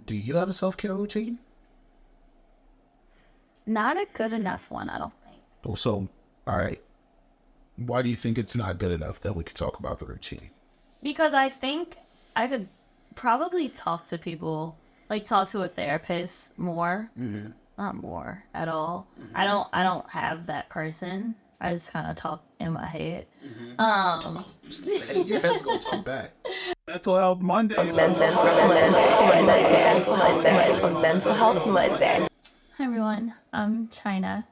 Do you have a self-care routine? Not a good enough one, I don't think. Oh, so, all right. Why do you think it's not good enough that we could talk about the routine? Because I think I could probably talk to people, like talk to a therapist more. Mm-hmm. Not more at all. Mm-hmm. I don't have that person. I just kind of talk in my head. Hey, your head's gonna talk back. Mental Health Monday. Mental Health Monday. Hi everyone, I'm Chynna.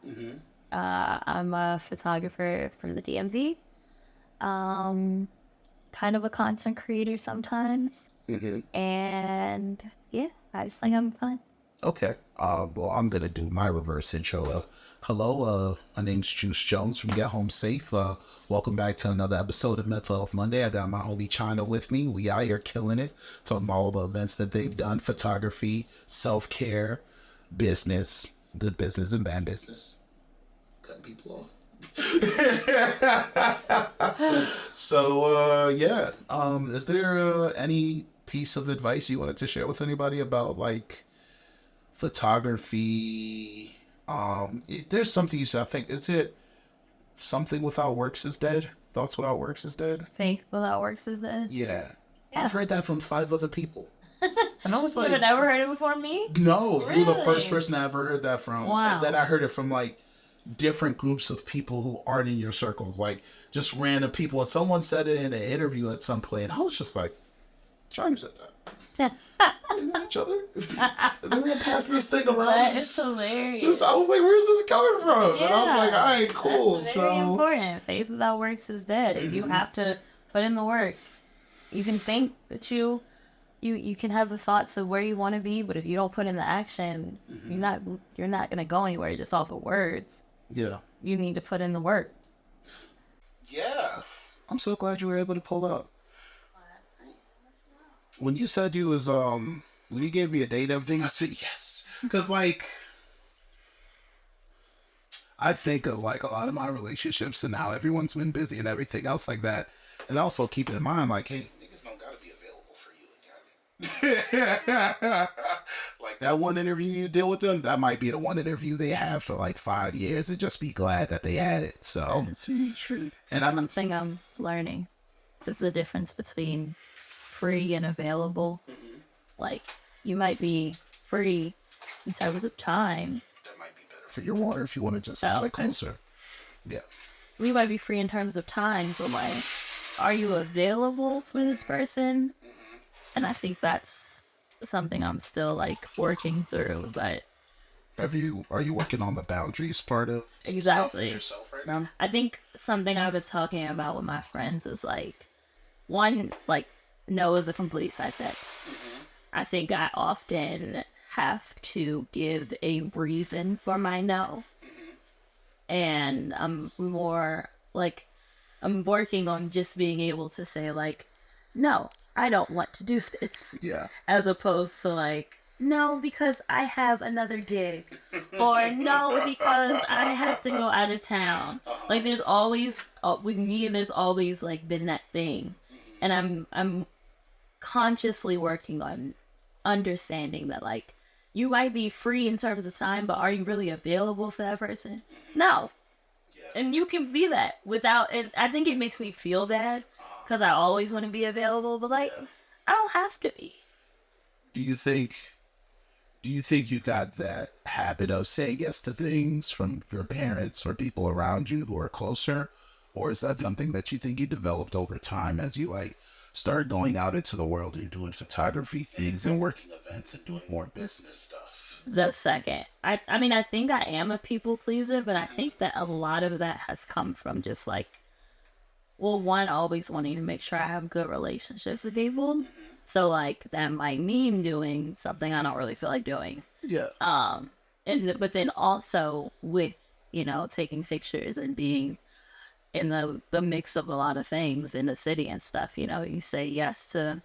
I'm a photographer for the DMV. Kind of a content creator sometimes. And yeah, I just think I'm fun. Okay. Well, I'm gonna do my reverse intro. Hello, my name's Juice Jones from Get Home Safe. Welcome back to another episode of Mental Health Monday. I got my homie Chynna with me. We out here killing it, talking about all the events that they've done: photography, self-care, business, good business and bad business. Cutting people off. So, yeah. Is there any piece of advice you wanted to share with anybody about like photography? There's something you said, I think, is it something without works is dead? Thoughts without works is dead? Faith without works is dead. Yeah. I've heard that from 5 other people. And I was like, You've never heard it before me? no, Really? you're the first person I ever heard that from. Wow. And then I heard it from like different groups of people who aren't in your circles, like just random people. And someone said it in an interview at some point, and I was just like, China said that. We know each other. Is everyone passing this thing around? That is hilarious. I was like, where's this coming from? Yeah. And I was like, all right, cool. That's very So important. Faith without works is dead. You have to put in the work. You can think that you can have the thoughts of where you want to be, but if you don't put in the action, you're not gonna go anywhere just off of words. yeah. You need to put in the work. Yeah. I'm so glad you were able to pull up. When you said you was when you gave me a date and everything, I said yes. Cause like I think of like a lot of my relationships and how everyone's been busy and everything else like that. And also keep in mind, like, hey, niggas don't gotta be available for you again. Like that one interview you did with them, that might be the one interview they have for like 5 years, and just be glad that they had it. So That's really true. and I'm Something I'm learning. There's the difference between free and available. Like, you might be free in terms of time. that might be better for your water if you want to just Oh, play okay. closer. Yeah. We might be free in terms of time, but like, are you available for this person? And I think that's something I'm still like working through, but Are you working on the boundaries part of Exactly. stuff for yourself right now? I think something I've been talking about with my friends is like, one, like, no is a complete sentence. I think I often have to give a reason for my no. And I'm more like, I'm working on just being able to say like, no, I don't want to do this. Yeah. As opposed to like, no, because I have another gig. Or no, because I have to go out of town. Like, there's always, with me, there's always like been that thing. And I'm consciously working on understanding that like, you might be free in terms of time, but are you really available for that person? No. And you can be that without, and I think it makes me feel bad because I always want to be available, but like, I don't have to be. Do you think you got that habit of saying yes to things from your parents or people around you who are closer? Or is that something that you think you developed over time as you like started going out into the world and doing photography things and working events and doing more business stuff? The second. I mean, I think I am a people pleaser, but I think that a lot of that has come from just like, well, one, always wanting to make sure I have good relationships with people. So like, that might mean doing something I don't really feel like doing. Yeah. But then also with, taking pictures and being in the mix of a lot of things in the city and stuff, you say yes to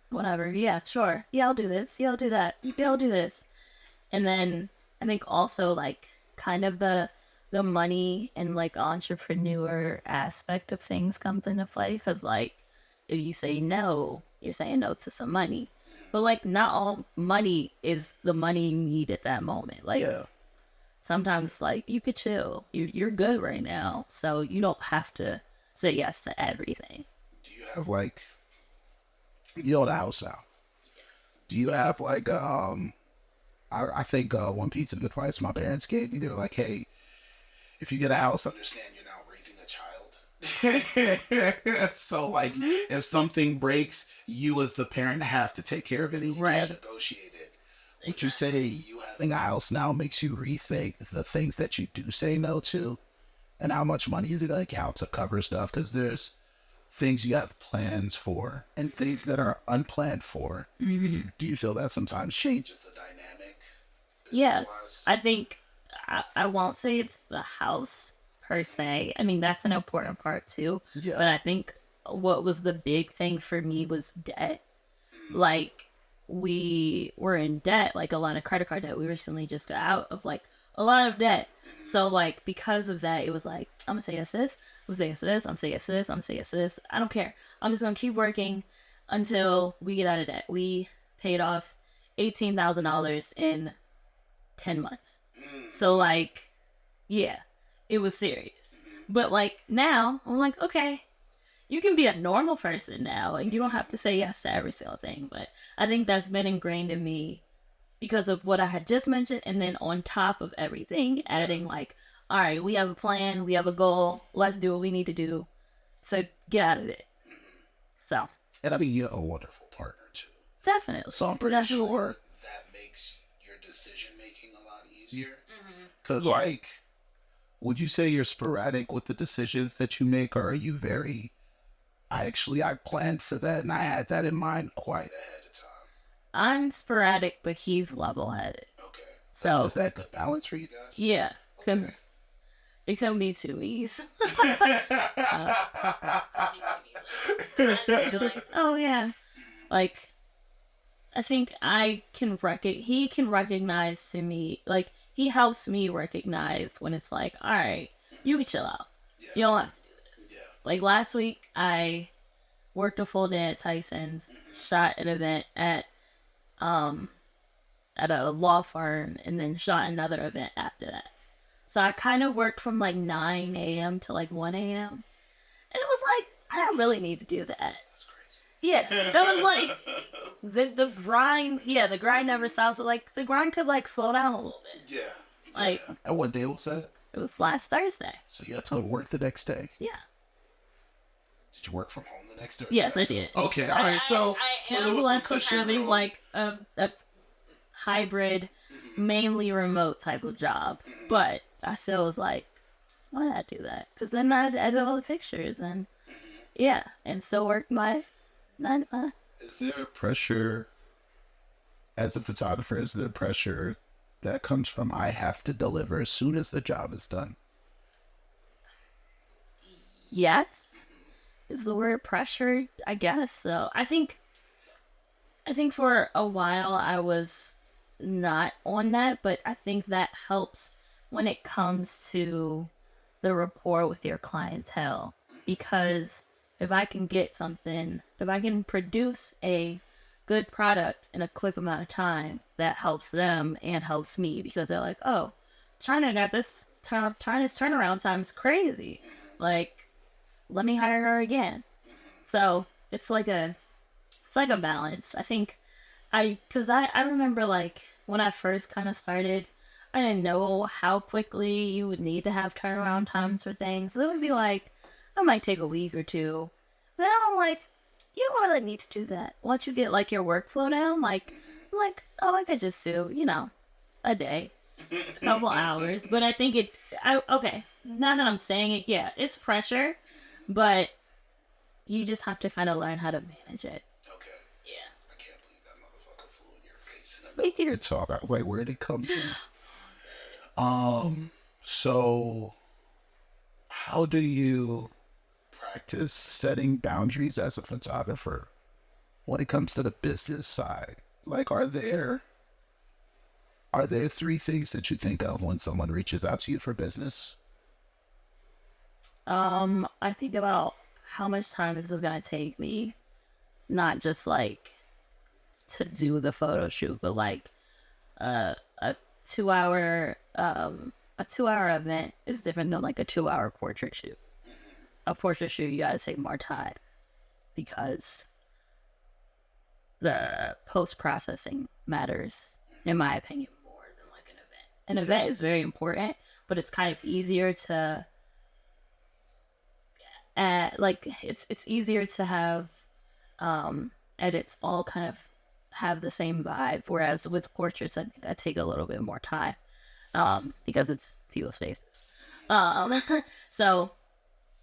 whatever. Yeah, sure. Yeah, I'll do this. Yeah, I'll do that. Yeah, I'll do this. And then I think also like kind of the money and like entrepreneur aspect of things comes into play. Cause like, if you say no, you're saying no to some money. But like, not all money is the money you need at that moment. Like, Yeah. sometimes like you could chill. You're good right now, so you don't have to say yes to everything. Do you have like, you own a house now? Do you have like I think one piece of advice my parents gave me, they were like, hey, if you get a house, understand you're now raising a child. So like if something breaks, you as the parent have to take care of it, and you can't negotiate it. Would you say you having a house now makes you rethink the things that you do say no to, and how much money is it like out to cover stuff? Because there's things you have plans for and things that are unplanned for. Mm-hmm. Do you feel that sometimes changes the dynamic? Yeah, business-wise? I think I won't say it's the house per se. I mean, that's an important part too. Yeah. But I think what was the big thing for me was debt. Like, we were in debt, like a lot of credit card debt. We recently just got out of like a lot of debt. So like, because of that, it was like, I'm gonna say yes to this, I'm gonna say yes to this, I'm gonna say yes to this, I'm gonna say yes to this. I don't care. I'm just gonna keep working until we get out of debt. We paid off $18,000 in 10 months. So like, yeah, it was serious. But like, now I'm like, okay, you can be a normal person now and you don't have to say yes to every single thing. But I think that's been ingrained in me because of what I had just mentioned. And then on top of everything, adding like, all right, we have a plan, we have a goal, let's do what we need to do to get out of it. So. And I mean, you're a wonderful partner too. Definitely. So I'm pretty sure that makes your decision making a lot easier. Because like, would you say you're sporadic with the decisions that you make, or are you very, I planned for that and I had that in mind quite ahead of time? I'm sporadic, but he's level-headed. Okay. So is that good balance for you guys? Yeah, because it can be too easy. Like, oh yeah, like I think he can recognize to me, like he helps me recognize when it's like, all right, you can chill out. Yeah. You don't have to do this. Yeah. Like last week, I worked a full day at Tyson's, shot an event at a law firm, and then shot another event after that. So I kind of worked from like 9 a.m. to like 1 a.m. And it was like, I don't really need to do that. That's crazy. Yeah, that was like, the grind, the grind never stops, but like, the grind could like slow down a little bit. Yeah. Like. And what day was that? It was last Thursday. So you had to work the next day? Yeah. Did you work from home the next day? Yes, I did. Okay, all right. So I am blessed with having like a hybrid, mainly remote type of job, but I still was like, why not do that? Because then I'd edit all the pictures and and still work my 9 to 5. Is there pressure as a photographer? Is there pressure that comes from I have to deliver as soon as the job is done? Yes, is the word pressure, I guess. So I think for a while I was not on that, but I think that helps when it comes to the rapport with your clientele, because if I can produce a good product in a quick amount of time, that helps them and helps me, because they're like, oh, Chynna's turnaround time is crazy. Like, let me hire her again. So it's like a balance. I think because I remember like when I first kind of started, I didn't know how quickly you would need to have turnaround times for things. So it would be like, I might take a week or two. Then I'm like, you don't really need to do that. Once you get like your workflow down, like, oh, I could just do, a day, a couple hours. But I think okay, now that I'm saying it, yeah, it's pressure, but you just have to kind of learn how to manage it. Okay. Yeah. I can't believe that motherfucker flew in your face. And Your talk. Wait, where did it come from? So how do you practice setting boundaries as a photographer when it comes to the business side? Like, are there 3 things that you think of when someone reaches out to you for business? I think about how much time this is gonna take me, not just like to do the photo shoot, but like a 2 hour a 2 hour event is different than like a 2 hour portrait shoot. A portrait shoot, you gotta take more time because the post processing matters, in my opinion, more than like an event. An event is very important, but it's kind of easier to like it's easier to have edits all kind of have the same vibe, whereas with portraits I think I take a little bit more time because it's people's faces. So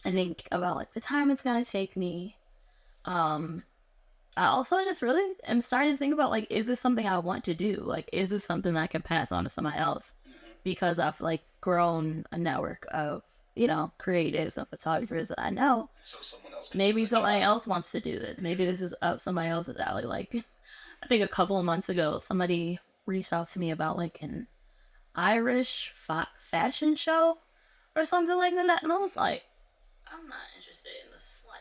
I think about like the time it's gonna take me. I also just really am starting to think about like, is this something I want to do? Like, is this something that I can pass on to somebody else? Because I've like grown a network of, you know, creatives and photographers that I know. So someone else. Maybe somebody else wants to do this. Maybe this is up somebody else's alley. Like, I think a couple of months ago, somebody reached out to me about like an Irish fashion show or something like that, and I was like, I'm not interested in the slightest.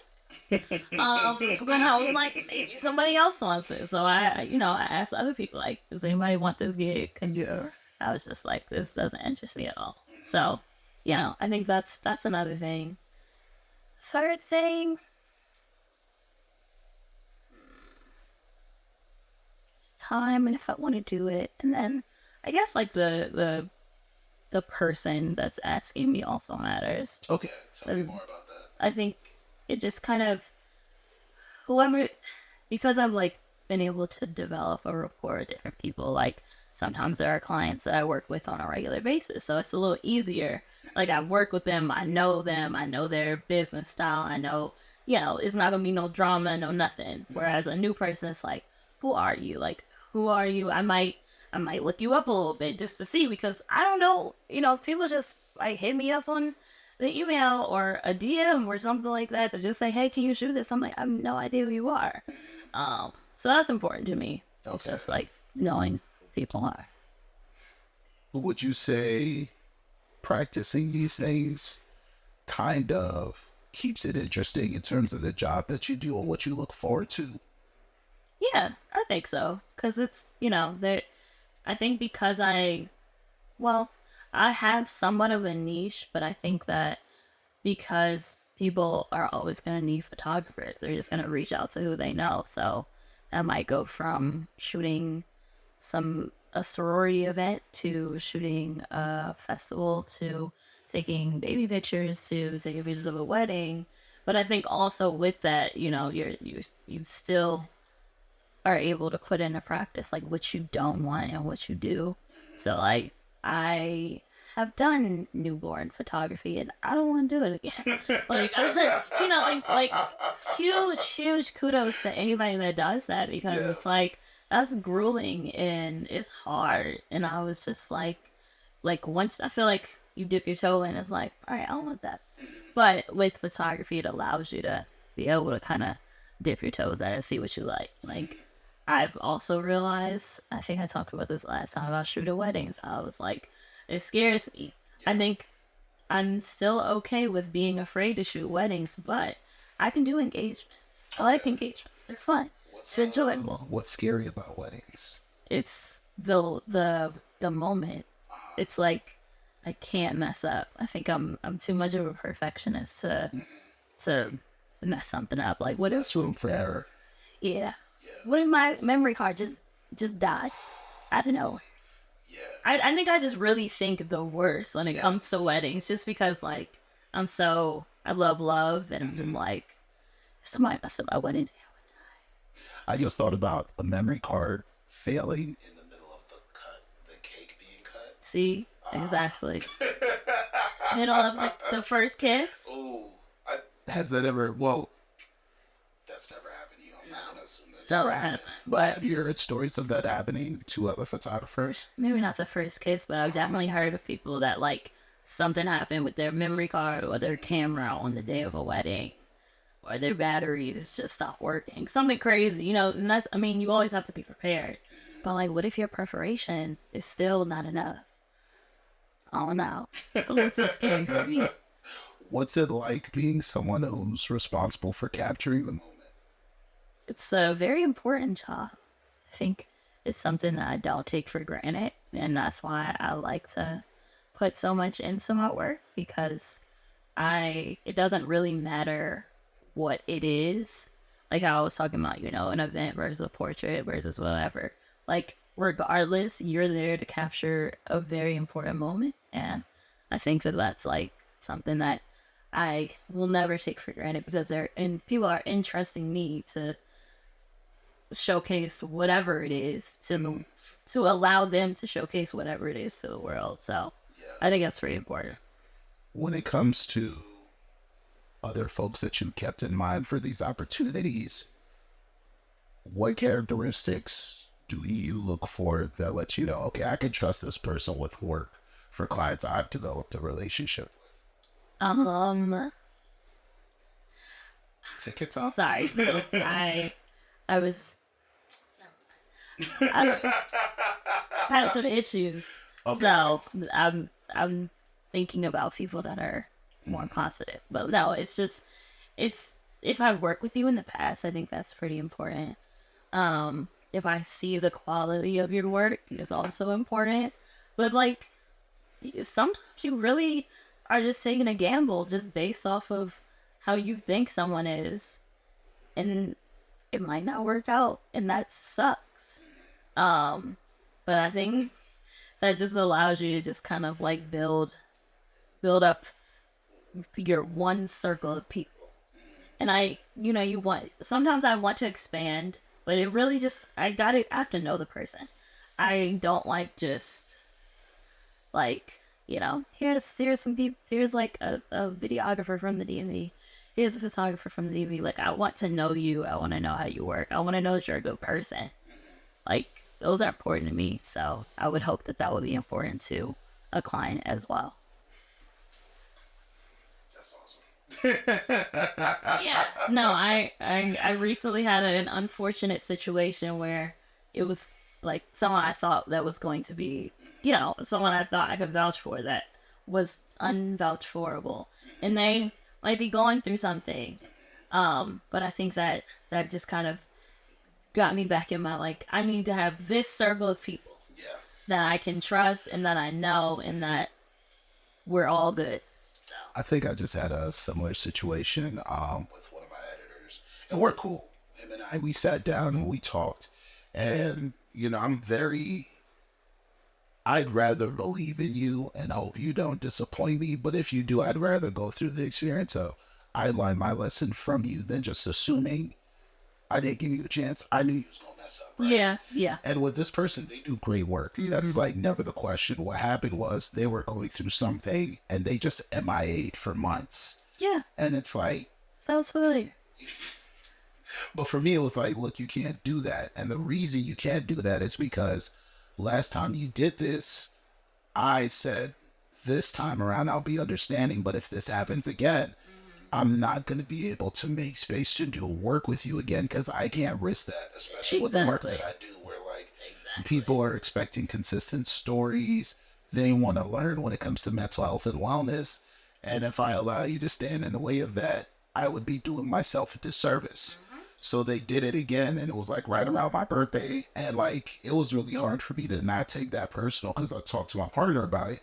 But I was like, maybe somebody else wants it. So I asked other people, like, does anybody want this gig? And I was just like, this doesn't interest me at all. So, you know, I think that's another thing. Third thing, it's time and if I want to do it. And then I guess like the person that's asking me also matters. Okay, tell me more about that. I think it just kind of, whoever, because I've like been able to develop a rapport with different people, like sometimes there are clients that I work with on a regular basis, so it's a little easier. Like I've worked with them, I know their business style, I know, you know, it's not gonna be no drama, no nothing. Whereas a new person, it's like, who are you? Like, who are you? I might look you up a little bit just to see, because I don't know, you know, people just like hit me up on the email or a DM or something like that to just say, hey, can you shoot this? I'm like, I have no idea who you are. So that's important to me. Okay. It's just like knowing who people are. Would you say practicing these things kind of keeps it interesting in terms of the job that you do and what you look forward to? Yeah, I think so. Because it's, you know, I think because I have somewhat of a niche, but I think that because people are always going to need photographers, they're just going to reach out to who they know. So that might go from shooting a sorority event to shooting a festival to taking baby pictures to taking pictures of a wedding. But I think also with that, you know, you still are able to put into practice like what you don't want and what you do. So like I have done newborn photography and I don't want to do it again. Like you know, like huge kudos to anybody that does that, because it's like that's grueling and it's hard. And I was just like once I feel like you dip your toe in, it's like, all right, I don't want that. But with photography, it allows you to be able to kind of dip your toes in and see what you like. Like I've also realized, I think I talked about this last time about shooting weddings. I was like, it scares me. I think I'm still okay with being afraid to shoot weddings, but I can do engagements. I like engagements. They're fun. It's enjoyable. What's scary about weddings? It's the moment. It's like I can't mess up. I think I'm too much of a perfectionist to mess something up. Like what There's room for error. Yeah. What if my memory card just dies? I don't know. Yeah. I think I just really think the worst when it comes to weddings, just because like I love and I'm just like, if somebody messed up my wedding day, I would die. I just thought about a memory card failing in the middle of the cake being cut. See, exactly. Middle of like the first kiss. Ooh, has that ever? Well, that's never happened to you. I'm not gonna assume that's never happened. But have you heard stories of that happening to other photographers? Maybe not the first kiss, but I've definitely heard of people that like something happened with their memory card or their camera on the day of a wedding, or their batteries just stopped working. Something crazy, you know. And that's, I mean, you always have to be prepared. But like, what if your preparation is still not enough? I don't know. It's so scary for me. What's it like being someone who's responsible for capturing the moment? It's a very important job. I think it's something that I don't take for granted, and that's why I like to put so much into my work, because it doesn't really matter what it is. Like I was talking about, an event versus a portrait versus whatever. Like, regardless, you're there to capture a very important moment. And I think that that's like something that I will never take for granted, because people are entrusting me to showcase whatever it is to allow them to showcase whatever it is to the world. So I think that's pretty important. When it comes to other folks that you kept in mind for these opportunities, what characteristics do you look for that let you know, okay, I can trust this person with work for clients I've developed a relationship with? Take your time. Sorry. I was I had some issues. Okay. So I'm thinking about people that are more positive. But no, it's if I've worked with you in the past, I think that's pretty important. If I see the quality of your work is also important. But like, sometimes you really are just taking a gamble just based off of how you think someone is, and it might not work out, and that sucks. But I think that just allows you to just kind of like build up your one circle of people. And sometimes I want to expand, but it really just, I have to know the person. I don't like just like, here's some people, here's like a videographer from the DMV. Here's a photographer from the DMV. Like, I want to know you. I want to know how you work. I want to know that you're a good person. Like, those are important to me. So I would hope that would be important to a client as well. That's awesome. Yeah. No, I recently had an unfortunate situation where it was like someone I thought that was going to be, someone I thought I could vouch for that was unvouchforable. And they might be going through something. But I think that just kind of got me back in my, like, I need to have this circle of people that I can trust and that I know and that we're all good. So I think I just had a similar situation with one of my editors, and we're cool. Him and we sat down and we talked, and I'd rather believe in you and hope you don't disappoint me, but if you do, I'd rather go through the experience of I learned my lesson from you than just assuming I didn't give you a chance. I knew you was gonna mess up, right? Yeah. And with this person, they do great work. Mm-hmm. That's like never the question. What happened was they were going through something and they just MIA'd for months. Yeah. And it's like, sounds familiar. But for me, it was like, look, you can't do that. And the reason you can't do that is because last time you did this, I said, this time around, I'll be understanding. But if this happens again, I'm not going to be able to make space to do work with you again, because I can't risk that, especially with the work that I do, where people are expecting consistent stories. They want to learn when it comes to mental health and wellness. And if I allow you to stand in the way of that, I would be doing myself a disservice. So they did it again, and it was like right around my birthday. And like, it was really hard for me to not take that personal, because I talked to my partner about it.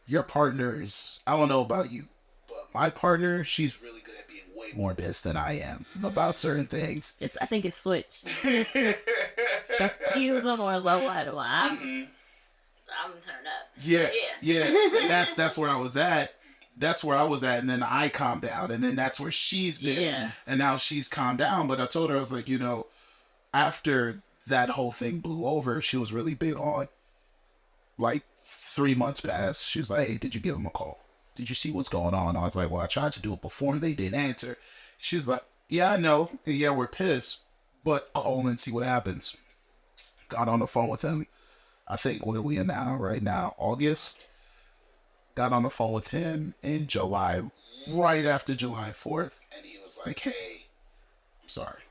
Your partners, I don't know about you, but my partner, she's really good at being way more pissed than I am about certain things. I think it's switched. He was a more low light one. I'm gonna turn up. Yeah. That's where I was at. And then I calmed down, and then that's where she's been. Yeah. And now she's calmed down. But I told her, I was like, after that whole thing blew over, she was really big on, like, 3 months passed. She was like, hey, did you give him a call? Did you see what's going on? I was like, well, I tried to do it before and they didn't answer. She was like, yeah, I know. Yeah, we're pissed, but call and see what happens. Got on the phone with him. I think, what are we in now? Right now, August. Got on the phone with him in July, right after July 4th. And he was like, hey, I'm sorry.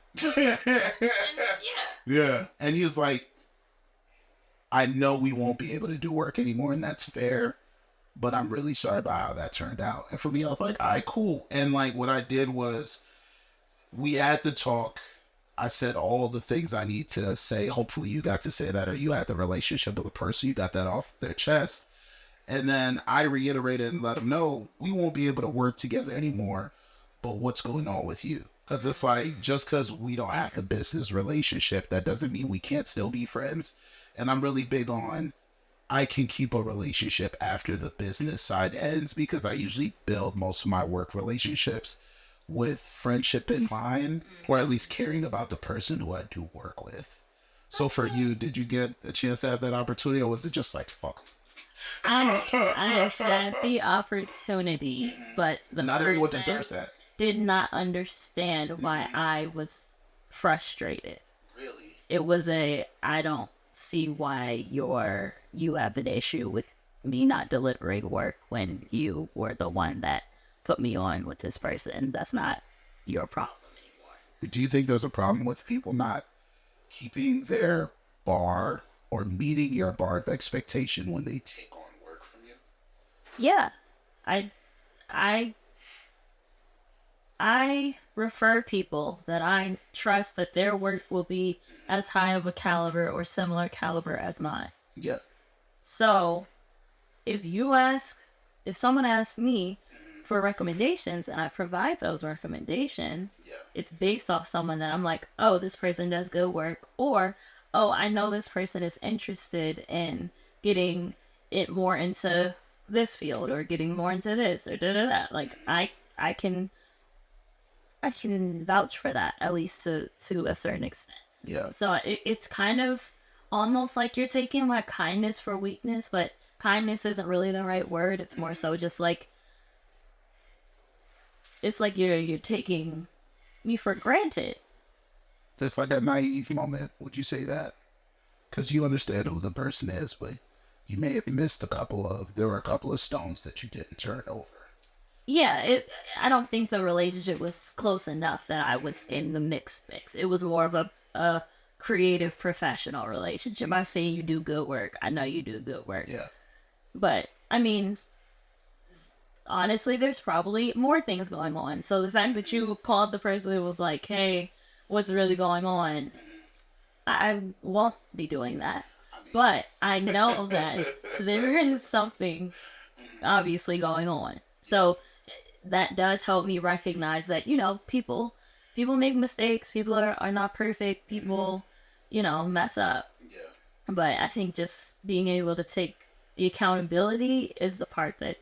Yeah. And he was like, I know we won't be able to do work anymore, and that's fair, but I'm really sorry about how that turned out. And for me, I was like, all right, cool. And like, what I did was, we had to talk, I said all the things I need to say. Hopefully you got to say that, or you had the relationship with a person, you got that off their chest. And then I reiterated and let them know we won't be able to work together anymore. But what's going on with you? Because it's like, just because we don't have the business relationship, that doesn't mean we can't still be friends. And I'm really big on, I can keep a relationship after the business side ends, because I usually build most of my work relationships with friendship in mind, or at least caring about the person who I do work with. So for you, did you get a chance to have that opportunity, or was it just like, fuck 'em? I had the opportunity, but the Not everyone person deserves that. did not understand why I was frustrated. Really? It was I don't see why you have an issue with me not delivering work when you were the one that put me on with this person. That's not your problem anymore. Do you think there's a problem with people not keeping their bar or meeting your bar of expectation when they take on work from you? Yeah. I refer people that I trust that their work will be as high of a caliber or similar caliber as mine. Yeah. So if someone asks me for recommendations and I provide those recommendations, it's based off someone that I'm like, oh, this person does good work, or, oh, I know this person is interested in getting it more into this field or getting more into this or da-da-da. Like, I can vouch for that, at least to a certain extent. Yeah. So it's kind of almost like you're taking my kindness for weakness, but kindness isn't really the right word. It's more so just like, it's like you're taking me for granted. It's like a naive moment. Would you say that? Because you understand who the person is, but you may have missed there were a couple of stones that you didn't turn over. Yeah, I don't think the relationship was close enough that I was in the mix. It was more of a creative professional relationship. I've seen you do good work. I know you do good work. Yeah. But, I mean, honestly, there's probably more things going on. So the fact that you called the person that was like, hey, what's really going on? I won't be doing that. But I know that there is something obviously going on. So that does help me recognize that, people make mistakes. People are not perfect. People, mess up. Yeah. But I think just being able to take the accountability is the part that,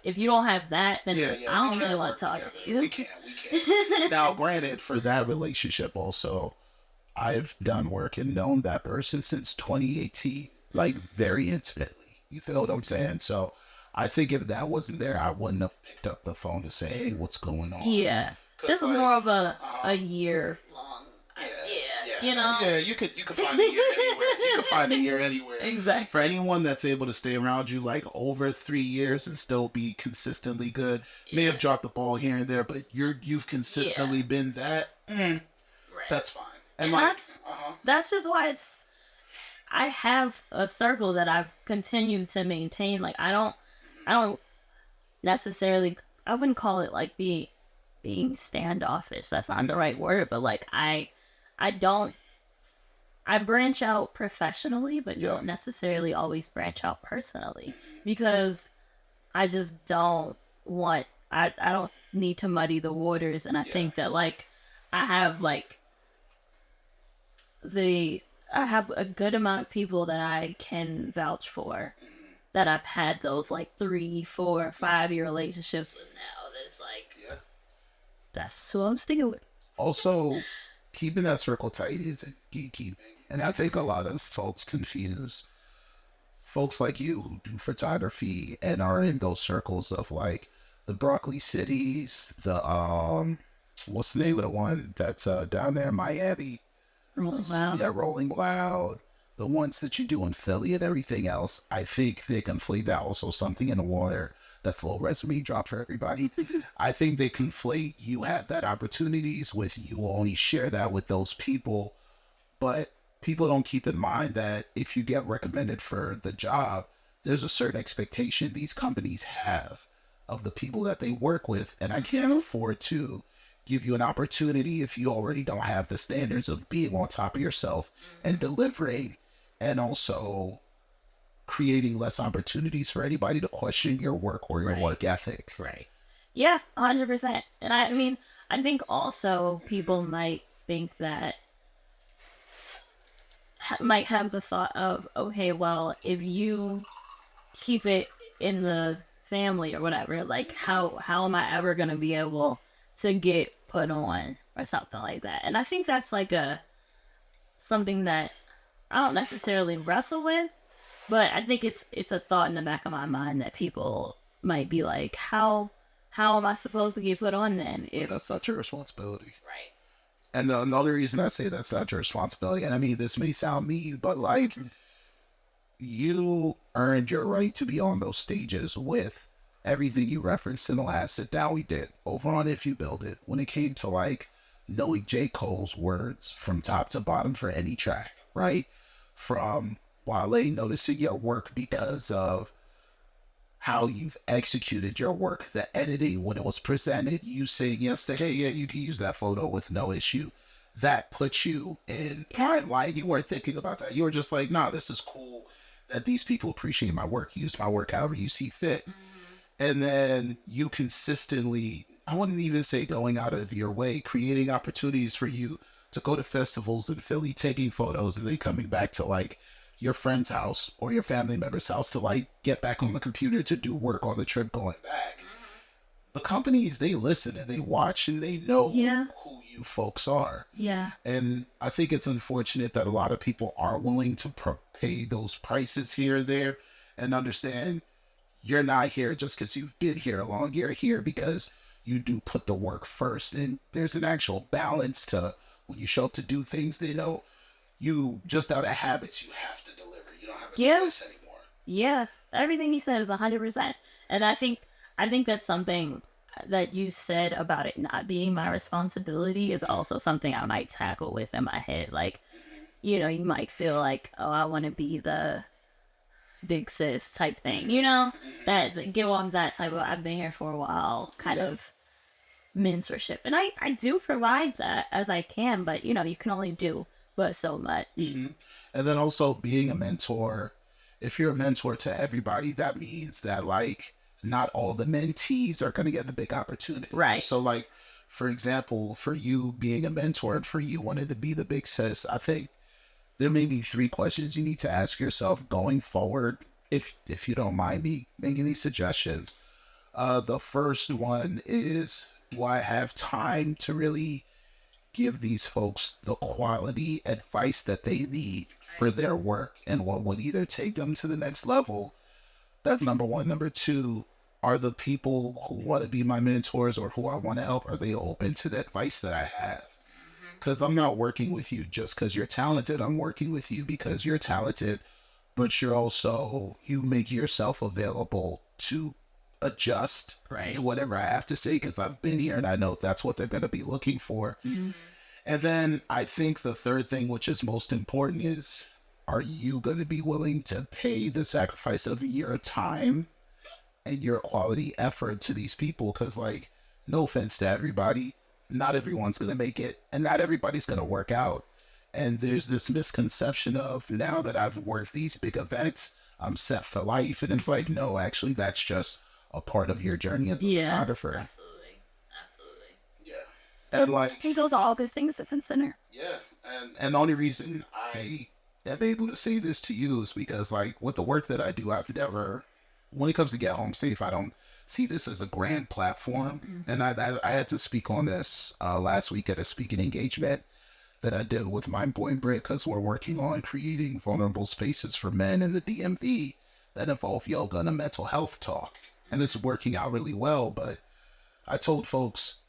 if you don't have that, then I don't really want to talk to you. We can't. Now, granted, for that relationship also, I've done work and known that person since 2018, like very intimately. You feel what I'm saying? So I think if that wasn't there, I wouldn't have picked up the phone to say, hey, what's going on? Yeah. This is more of a year long. Yeah, you could find a year anywhere. You could find a year anywhere. Exactly. For anyone that's able to stay around you like over 3 years and still be consistently good, may have dropped the ball here and there, but you've consistently been that. Right. That's fine. And that's just why I have a circle that I've continued to maintain. Like, I don't necessarily, I wouldn't call it like being standoffish. That's not the right word, but like I branch out professionally, but don't necessarily always branch out personally, because I just don't want, I don't need to muddy the waters. And I think that like, I have a good amount of people that I can vouch for, that I've had those like 3, 4, 5 year relationships with now. That's like, that's who I'm sticking with. Also, keeping that circle tight isn't gatekeeping. And I think a lot of folks confuse folks like you who do photography and are in those circles of like the Broccoli Cities, the what's the name of the one that's down there in Miami? Rolling Loud. Yeah, Rolling Loud. The ones that you do in Philly and everything else. I think they conflate that. Also, something in the water. That's a little resume drop for everybody. I think they conflate you have that opportunities with, you will only share that with those people. But people don't keep in mind that if you get recommended for the job, there's a certain expectation these companies have of the people that they work with. And I can't afford to give you an opportunity if you already don't have the standards of being on top of yourself and delivering, and also creating less opportunities for anybody to question your work or your work ethic. Right. Yeah, 100%. And I mean, I think also people might think that, might have the thought of, okay, well, if you keep it in the family or whatever, like how am I ever going to be able to get put on or something like that? And I think that's like something that I don't necessarily wrestle with, but I think it's a thought in the back of my mind that people might be like, how am I supposed to get put on then? If That's not your responsibility. right. And another reason I say that's not your responsibility, and I mean, this may sound mean, but like, you earned your right to be on those stages with everything you referenced in the last sit down we did over on If You Build It, when it came to like knowing J. Cole's words from top to bottom for any track, right? From Wale noticing your work because of how you've executed your work, the editing when it was presented, you saying yes to, hey, yeah, you can use that photo with no issue. That puts you in part line. You weren't thinking about that. You were just like, nah, this is cool that these people appreciate my work. Use my work however you see fit. And then you consistently, I wouldn't even say going out of your way, creating opportunities for you to go to festivals in Philly, taking photos, and then coming back to like your friend's house or your family member's house to like get back on the computer to do work on the trip going back. The companies, they listen and they watch and they know who you folks are. Yeah. And I think it's unfortunate that a lot of people aren't willing to pay those prices here and there and understand you're not here just because you've been here long. You're here because you do put the work first. And there's an actual balance to when you show up to do things, they know you just out of habits, you have to deliver. You don't have a choice anymore. Yeah. Everything you said is 100%. And I think that's something that you said about it not being my responsibility is also something I might tackle with in my head. Like, you know, you might feel like, oh, I want to be the big sis type thing, you know, that give off that type of I've been here for a while kind of mentorship. And I do provide that as I can, but you know, you can only do but so much. And then also being a mentor, if you're a mentor to everybody, that means that like not all the mentees are going to get the big opportunity. Right. So like, for example, for you being a mentor and for you wanting to be the big sis, I think there may be 3 questions you need to ask yourself going forward, if you don't mind me making these suggestions. The first one is, do I have time to really give these folks the quality advice that they need for their work and what would either take them to the next level? That's number 1. Number 2, are the people who want to be my mentors or who I want to help, are they open to the advice that I have? Because I'm not working with you just because you're talented. I'm working with you because you're talented, but you make yourself available to adjust to whatever I have to say because I've been here and I know that's what they're going to be looking for. And then I think the third thing, which is most important, is, are you going to be willing to pay the sacrifice of your time and your quality effort to these people? Because, like, no offense to everybody, not everyone's going to make it, and not everybody's going to work out. And there's this misconception of, now that I've worked these big events, I'm set for life. And it's like, no, actually, that's just a part of your journey as a photographer. Absolutely. Yeah. And like, I think those are all good things to consider. Yeah. And the only reason I am able to say this to you is because, like, with the work that I do, I've never, when it comes to Get Home Safe, I don't see this as a grand platform. And I had to speak on this last week at a speaking engagement that I did with my boy Britt, because we're working on creating vulnerable spaces for men in the DMV that involve yoga and a mental health talk. And it's working out really well. But I told folks,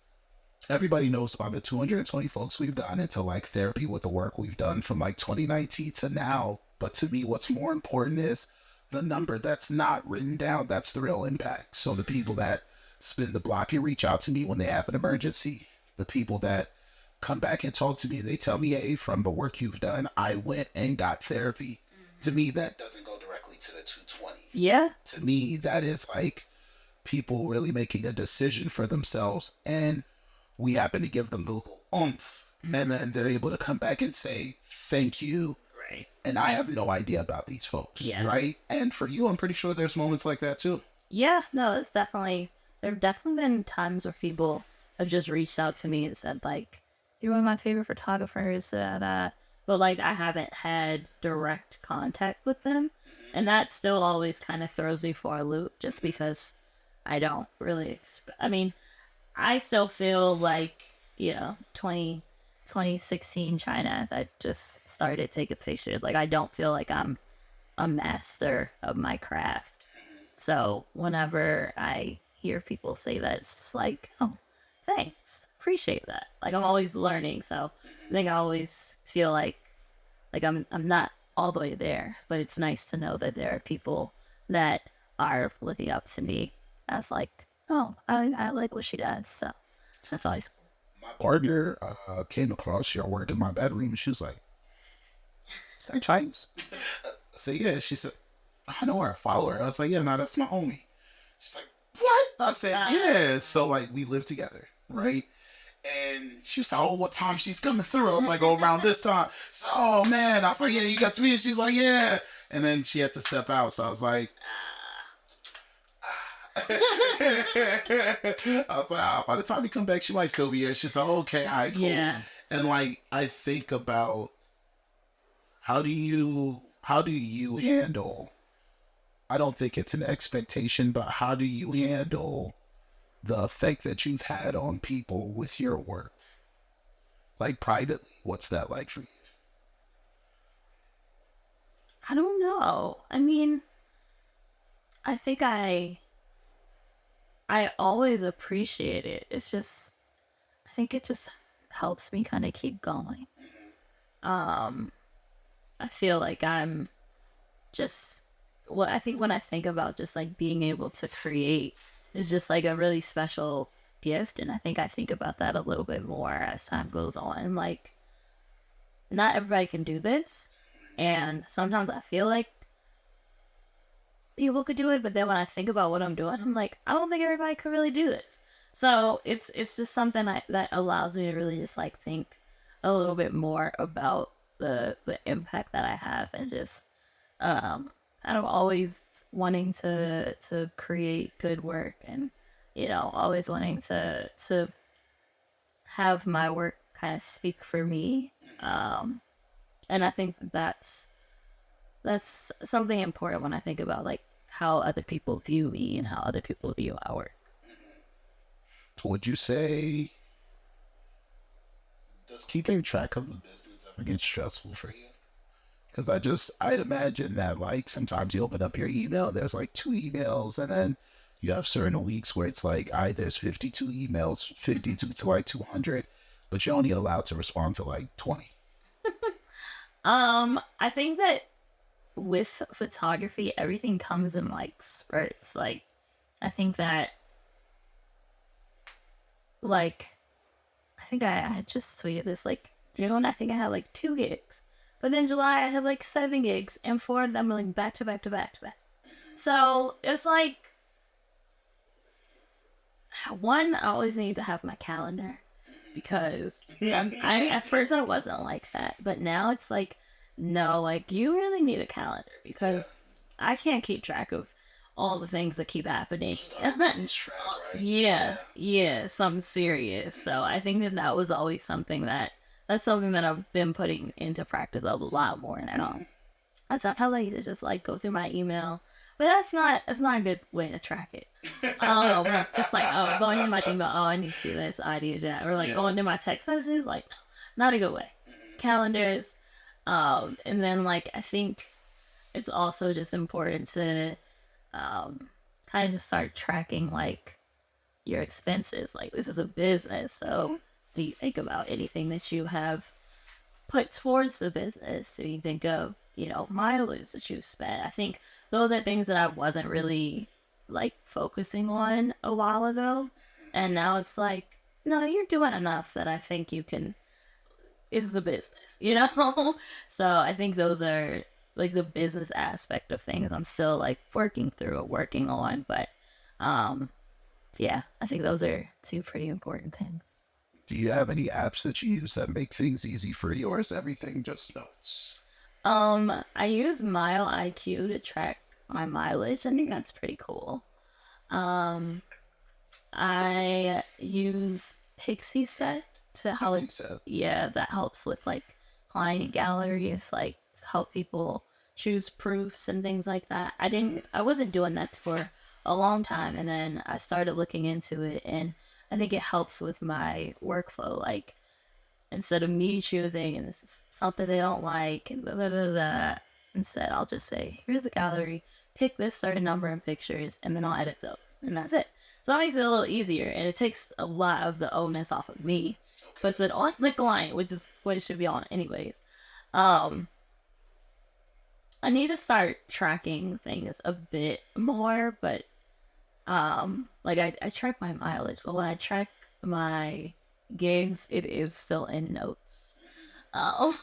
everybody knows about the 220 folks we've gotten into like therapy with the work we've done from like 2019 to now. But to me, what's more important is the number that's not written down. That's the real impact. So the people that spin the block and reach out to me when they have an emergency, the people that come back and talk to me, they tell me, hey, from the work you've done, I went and got therapy. To me, that doesn't go directly to the 220. Yeah. To me, that is like people really making a decision for themselves. And we happen to give them the little oomph, and then they're able to come back and say, thank you. Right. And I have no idea about these folks, Yeah. right? And for you, I'm pretty sure there's moments like that too. Yeah, no, it's definitely, there have definitely been times where people have just reached out to me and said, like, you're one of my favorite photographers, but, like, I haven't had direct contact with them. And that still always kind of throws me for a loop just because I don't really I mean, I still feel like, 2016 China that just started taking pictures. Like, I don't feel like I'm a master of my craft. So whenever I hear people say that, it's just like, oh, thanks. Appreciate that. Like, I'm always learning. So I think I always feel like I'm not all the way there, but it's nice to know that there are people that are looking up to me as like, oh, I like what she does. So that's always cool. My partner came across your work in my bedroom, and she was like, is that Chinese? I said, yeah. She said, I know her, I follow her. I was like, yeah, no, that's my homie. She's like, what? I said, yeah. So, like, we live together, right? And she was like, oh, what time she's coming through? I was like, oh, around this time. So, oh, man. I was like, yeah, you got to me. And she's like, yeah. And then she had to step out. So I was like, by the time you come back, she might still be here. She's like, okay, all right, cool. Yeah. And, like, I think about how do you handle, I don't think it's an expectation, but how do you handle the effect that you've had on people with your work? Like, privately, what's that like for you? I don't know. I mean, I think I always appreciate it. It's just, I think it just helps me kind of keep going. I feel like I'm just, well, I think when I think about just like being able to create is just like a really special gift. And I think about that a little bit more as time goes on. Like, not everybody can do this. And sometimes I feel like people could do it, but then when I think about what I'm doing, I'm like, I don't think everybody could really do this. So it's just something that allows me to really just like think a little bit more about the impact that I have, and just kind of always wanting to create good work, and always wanting to have my work kind of speak for me. And I think that's something important when I think about like how other people view me and how other people view our work. Would you say, does keeping track of the business ever get stressful for you? Because I imagine that like sometimes you open up your email, there's like 2 emails, and then you have certain weeks where it's like, there's 52 emails, 52 to like 200, but you're only allowed to respond to like 20. I think that with photography, everything comes in like spurts. Like, I think that, like, I think I had just tweeted this, like, June, I think I had like 2 gigs. But then July, I had like 7 gigs, and 4 of them were like back to back to back to back. So it's like, one, I always need to have my calendar, because I at first I wasn't like that, but now it's like, no, like, you really need a calendar, because I can't keep track of all the things that keep happening. Yeah, something serious. So I think that was always something that's something that I've been putting into practice a lot more now. And sometimes I used to just like go through my email, but that's not a good way to track it. Just like, going in my email, I need to do this, I need to do that, or like going to my text messages, like, no, not a good way. Calendars, and then like I think it's also just important to kind of just start tracking like your expenses. Like, this is a business, so when you think about anything that you have put towards the business, so you think of mileage that you've spent. I think those are things that I wasn't really like focusing on a while ago, and now it's like, no, you're doing enough that I think you can, is the business, So I think those are like the business aspect of things I'm still like working on, but yeah, I think those are 2 pretty important things. Do you have any apps that you use that make things easy for you, or is everything just notes? I use Mile IQ to track my mileage. I think that's pretty cool. I use Pixie Set to help. Pixie Set. Yeah, that helps with like client galleries, like to help people choose proofs and things like that. I wasn't doing that for a long time, and then I started looking into it, and I think it helps with my workflow. Like instead of me choosing and this is something they don't like and blah, blah, blah, blah, instead I'll just say, here's the gallery, pick this certain number of pictures, and then I'll edit those, and that's it. So that makes it a little easier, and it takes a lot of the onus off of me, puts it on the client, which is what it should be on anyways. I need to start tracking things a bit more, but like I track my mileage, but when I track my gigs, it is still in notes. I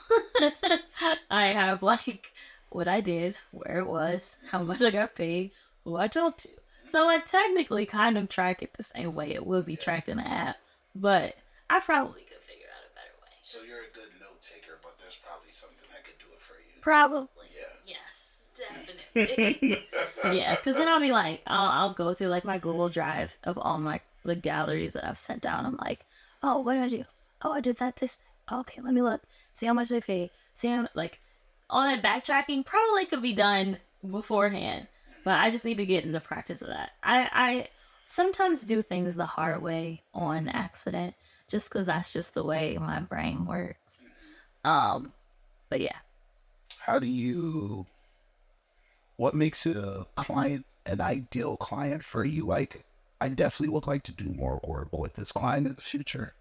have like what I did, where it was, how much I got paid, who I talked to. So I technically kind of track it the same way it would be tracked in an app, but I probably could figure out a better way. So you're a good note taker, but there's probably something that could do it for you. Probably. Yeah. Yes, definitely. Yeah, because then I'll be like, I'll go through like my Google Drive of all the galleries that I've sent down. I'm like, oh, what did I do? Oh, I did that. This. Okay, let me look. See how much they pay. See how like all that backtracking probably could be done beforehand, but I just need to get into practice of that. I sometimes do things the hard way on accident, just because that's just the way my brain works. But yeah. What makes a client an ideal client for you? Like, I definitely would like to do more work with this client in the future.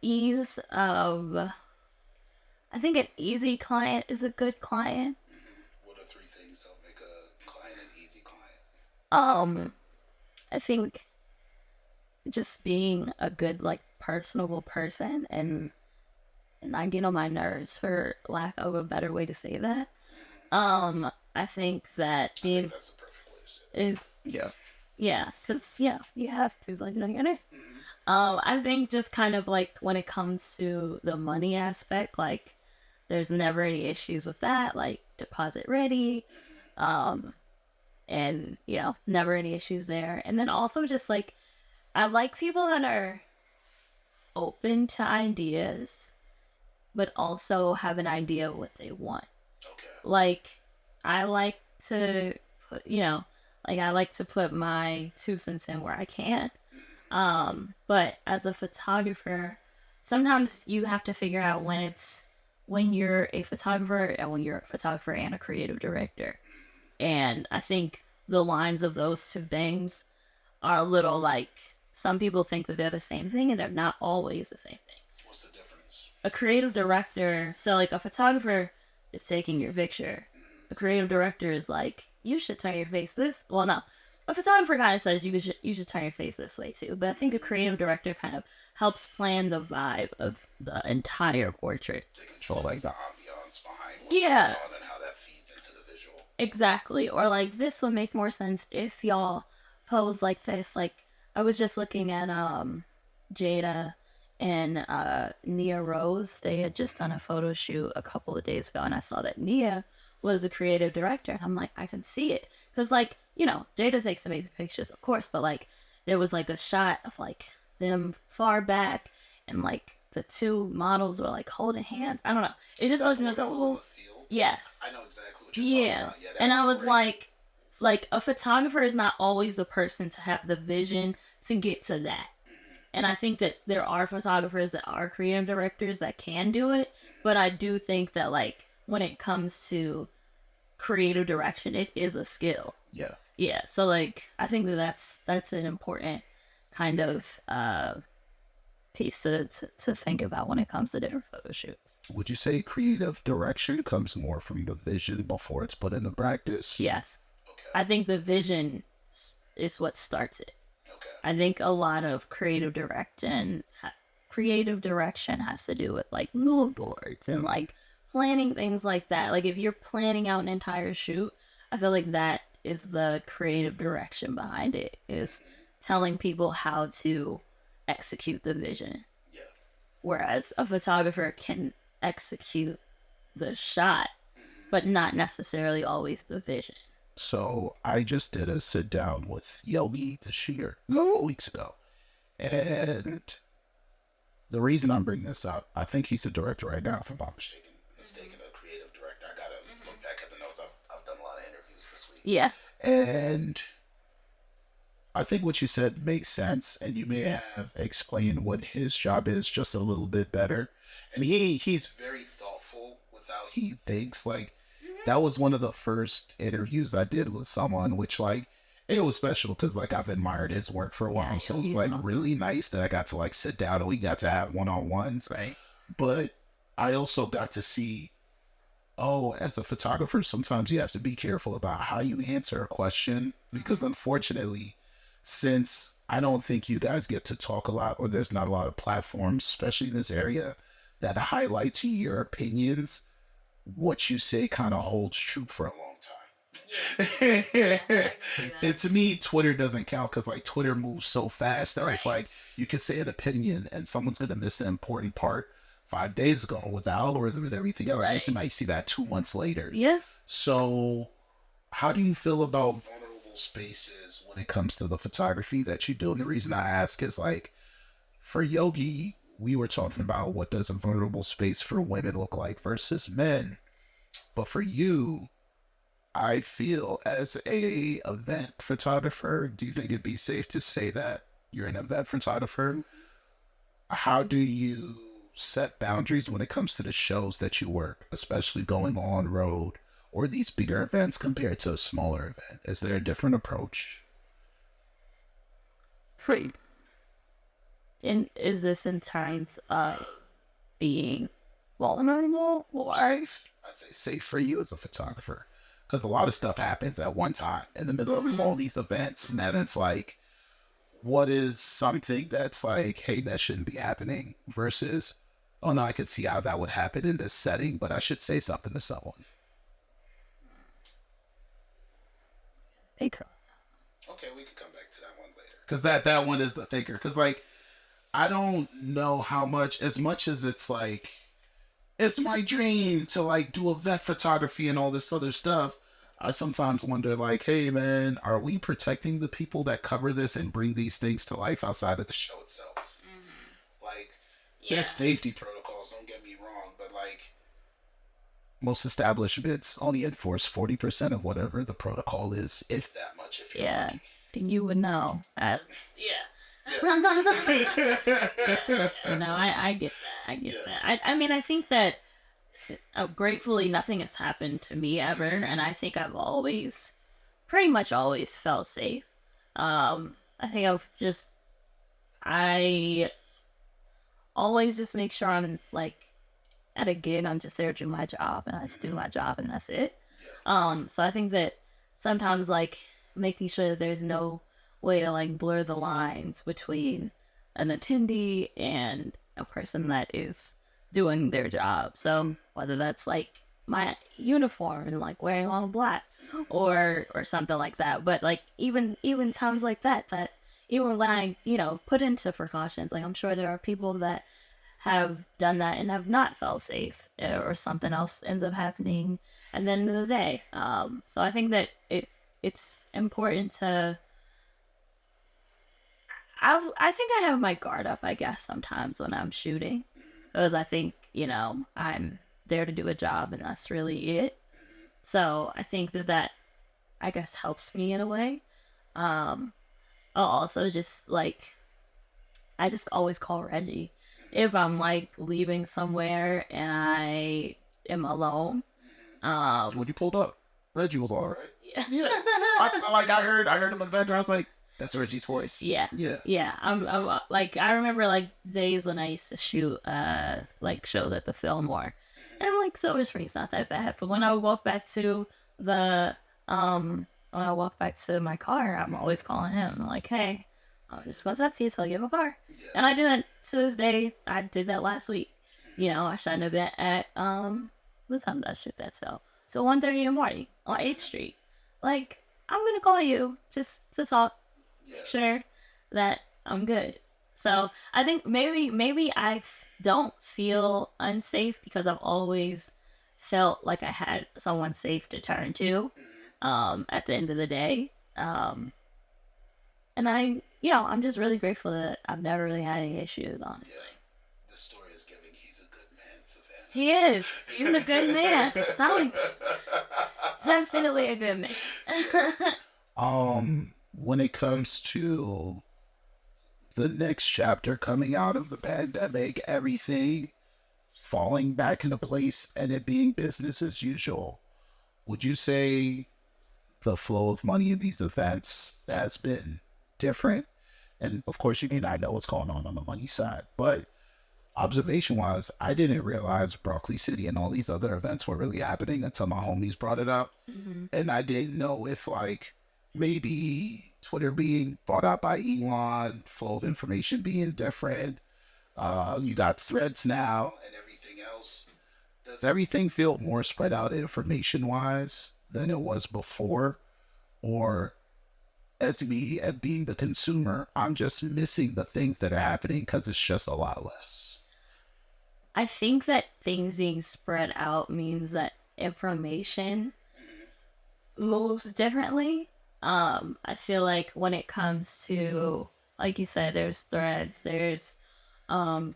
Ease of, I think an easy client is a good client. What are 3 things that make a client an easy client? I think just being a good, like, personable person and not get on my nerves, for lack of a better way to say that. I think that being, That's the perfect way to say it. Yeah, because, you have to, like, you know. I think just kind of like when it comes to the money aspect, like there's never any issues with that, like deposit ready, and never any issues there. And then also just like I like people that are open to ideas, but also have an idea of what they want. Okay. Like I like to put, I like to put my 2 cents in where I can. But as a photographer, sometimes you have to figure out when you're a photographer and when you're a photographer and a creative director. And I think the lines of those 2 things are a little like, some people think that they're the same thing, and they're not always the same thing. What's the difference? A creative director, so like a photographer is taking your picture. A creative director is like, you should turn your face this. Well, no. A photographer kind of says you should turn your face this way too, but I think a creative director kind of helps plan the vibe of the entire portrait. They control like the ambiance behind what's going on and how that feeds into the visual. Exactly. Or like, this would make more sense if y'all pose like this. Like I was just looking at Jada and Nia Rose. They had just done a photo shoot a couple of days ago, and I saw that Nia was a creative director. I'm like, I can see it. Because, like, Jada takes amazing pictures, of course, but, like, there was, like, a shot of, like, them far back, and, like, the 2 models were, like, holding hands. I don't know. It just was like the whole... Yes. I know exactly what you're talking about. Yeah, and I was great. Like, a photographer is not always the person to have the vision to get to that. And I think that there are photographers that are creative directors that can do it, but I do think that, like, when it comes to creative direction, it is a skill. Yeah. Yeah. So like, I think that's an important kind of piece to think about when it comes to different photo shoots. Would you say creative direction comes more from the vision before it's put into practice? Yes. Okay. I think the vision is what starts it. Okay. I think a lot of creative direction has to do with like mood boards and like planning things like that. Like if you're planning out an entire shoot, I feel like that is the creative direction behind it, is telling people how to execute the vision. Yeah. Whereas a photographer can execute the shot, but not necessarily always the vision. So I just did a sit down with Yogi this year a couple of weeks ago. And the reason I'm bringing this up, I think he's a director right now, if I'm not mistaken, a creative director. I gotta look back at the notes. I've done a lot of interviews this week. Yeah. And I think what you said makes sense, and you may have explained what his job is just a little bit better. And he's very thoughtful with how he thinks. Like, that was one of the first interviews I did with someone, which, like, it was special because, like, I've admired his work for a while. So it was, like, really nice that I got to, like, sit down and we got to have one-on-ones. Right. But I also got to see, as a photographer, sometimes you have to be careful about how you answer a question because, unfortunately, since I don't think you guys get to talk a lot or there's not a lot of platforms, especially in this area, that highlight your opinions, what you say kind of holds true for a long time. And to me, Twitter doesn't count because, like, Twitter moves so fast that it's like you can say an opinion and someone's going to miss the important part 5 days ago with the algorithm and everything else. Right. You might see that 2 months later. Yeah. So how do you feel about vulnerable spaces when it comes to the photography that you do? And the reason I ask is, like, for Yogi, we were talking about what does a vulnerable space for women look like versus men. But for you, I feel as a event photographer, do you think it'd be safe to say that you're an event photographer? How do you set boundaries when it comes to the shows that you work, especially going on road or these bigger events compared to a smaller event? Is there a different approach? Free. And is this in terms of being vulnerable or Safe. I'd say safe for you as a photographer. Because a lot of stuff happens at one time in the middle of all these events. And then it's like, what is something that's like, hey, that shouldn't be happening versus, oh no, I could see how that would happen in this setting, but I should say something to someone. Baker? Okay, we could come back to that one later. Because that one is the thinker. Because, like, I don't know how much, as much as it's like, it's my dream to, like, do event photography and all this other stuff. I sometimes wonder, like, hey, man, are we protecting the people that cover this and bring these things to life outside of the show itself? Mm-hmm. Like, there's safety protocols, don't get me wrong, but, like, most establishments only enforce 40% of whatever the protocol is, if that much, if you're lucky. And you would know. No, I get that. I get that. I mean, I think that gratefully nothing has happened to me ever, and I think I've pretty much always felt safe. I think I always just make sure I'm, like, at a gig, I'm just there to do my job, and I just do my job, and that's it. So I think that sometimes, like, making sure that there's no way to, like, blur the lines between an attendee and a person that is doing their job. So whether that's, like, my uniform and, like, wearing all black or something like that. But, like, even times like that even when I, put into precautions, like, I'm sure there are people that have done that and have not felt safe, or something else ends up happening at the end of the day. So I think that it's important to, I think I have my guard up, I guess, sometimes when I'm shooting, because I think, I'm there to do a job and that's really it. So I think that I guess helps me in a way. I'll also just, like, I just always call Reggie if I'm, like, leaving somewhere and I am alone. When you pulled up, Reggie was all right. Yeah. I heard him in the background. I was like, that's Reggie's voice. Yeah. I'm like, I remember, like, days when I used to shoot like shows at the Fillmore, and I'm like, Silver Spring's not that bad. But when I walk back to my car, I'm always calling him. I'm like, hey, I'm just gonna talk to you till you have a car. Yeah. And I do that to this day. I did that last week. I shot an event at what time did I shoot that? So 1:30 in the morning on 8th Street. Like, I'm gonna call you just to talk, sure that I'm good. So I think maybe I don't feel unsafe because I've always felt like I had someone safe to turn to at the end of the day. And I'm just really grateful that I've never really had any issues, honestly. Yeah. The story is giving he's a good man, Savannah. He is. He's a good man. Definitely a good man. When it comes to the next chapter coming out of the pandemic, everything falling back into place and it being business as usual, would you say the flow of money in these events has been different? And of course, you may not know what's going on the money side, but observation-wise, I didn't realize Broccoli City and all these other events were really happening until my homies brought it up. And I didn't know if, like, maybe Twitter being bought out by Elon, flow of information being different, you got threads now and everything else. Does everything feel more spread out information-wise than it was before? Or as me, as being the consumer, I'm just missing the things that are happening because it's just a lot less? I think that things being spread out means that information moves differently. I feel like when it comes to, like you said, there's threads, there's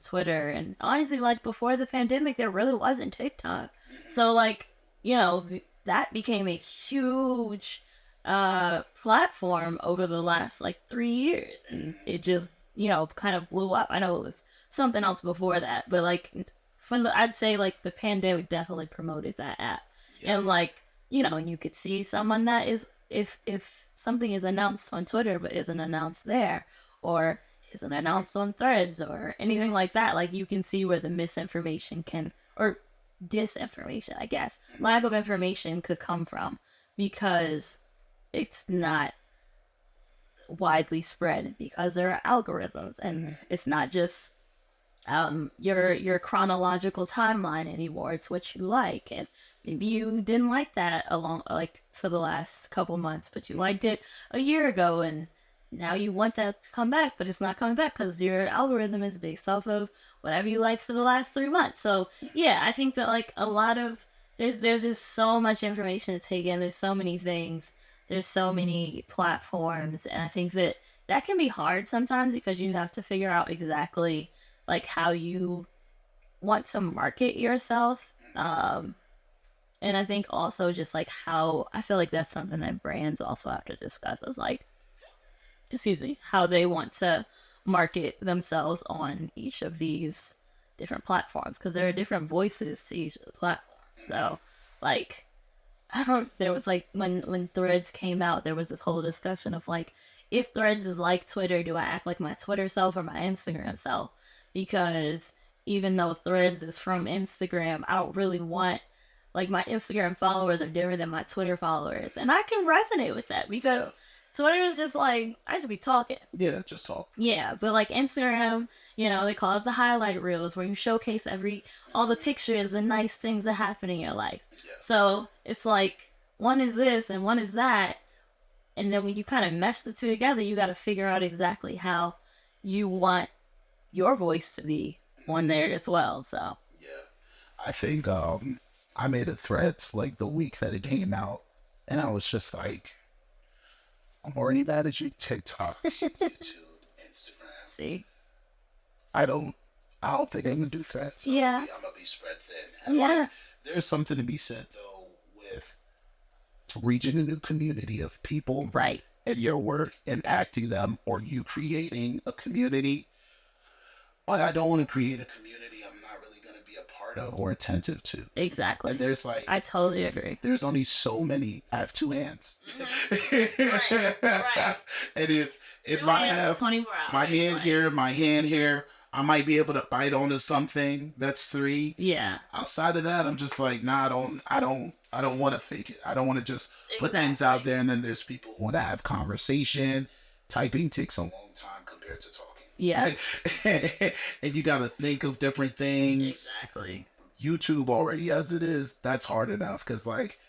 Twitter, and honestly, like before the pandemic, there really wasn't TikTok. So like, that became a huge platform over the last like 3 years, and it just kind of blew up. I know it was something else before that, but like I'd say like the pandemic definitely promoted that app. And like and you could see someone that is, if something is announced on Twitter but isn't announced there, or isn't announced on threads or anything like that, like you can see where the misinformation or disinformation, I guess, lack of information could come from, because it's not widely spread because there are algorithms, and it's not just your chronological timeline anymore. It's what you like, and maybe you didn't like that for the last couple months, but you liked it a year ago, and now you want that to come back, but it's not coming back because your algorithm is based off of whatever you liked for the last 3 months. So yeah, I think that like a lot of there's just so much information to take in. There's so many things. There's so many platforms, and I think that can be hard sometimes because you have to figure out exactly like how you want to market yourself. And I think also just like how I feel like that's something that brands also have to discuss, is like, how they want to market themselves on each of these different platforms, because there are different voices to each of the platforms. So like, there was like when Threads came out, there was this whole discussion of like, if Threads is like Twitter, do I act like my Twitter self or my Instagram self? Because even though Threads is from Instagram, I don't really want, like, my Instagram followers are different than my Twitter followers. And I can resonate with that because Twitter is just like, I just be talking. Yeah, just talk. Yeah, but like Instagram, they call it the highlight reels, where you showcase all the pictures and nice things that happen in your life. Yeah. So it's like, one is this and one is that. And then when you kind of mesh the two together, you got to figure out exactly how you want your voice to be on there as well. So yeah, I think I made a Threads like the week that it came out, and I was just like, I'm already mad at you, TikTok, YouTube, Instagram. See, I don't think I'm gonna do Threads. Yeah, I'm gonna be spread thin. And yeah, like, there's something to be said though with reaching a new community of people, right, and your work impacting them, or you creating a community. But I don't want to create a community I'm not really going to be a part of or attentive to. Exactly. And there's like, I totally agree. There's only so many. I have 2 hands. Mm-hmm. Right. And if I have my hand here, my hand here, I might be able to bite onto something. That's 3. Yeah. Outside of that, I'm just like, nah, I don't want to fake it. I don't want to just put things out there. And then there's people who want to have conversation. Typing takes a long time compared to talking. Yeah. And you got to think of different things. Exactly. YouTube already as it is, that's hard enough. Because, like,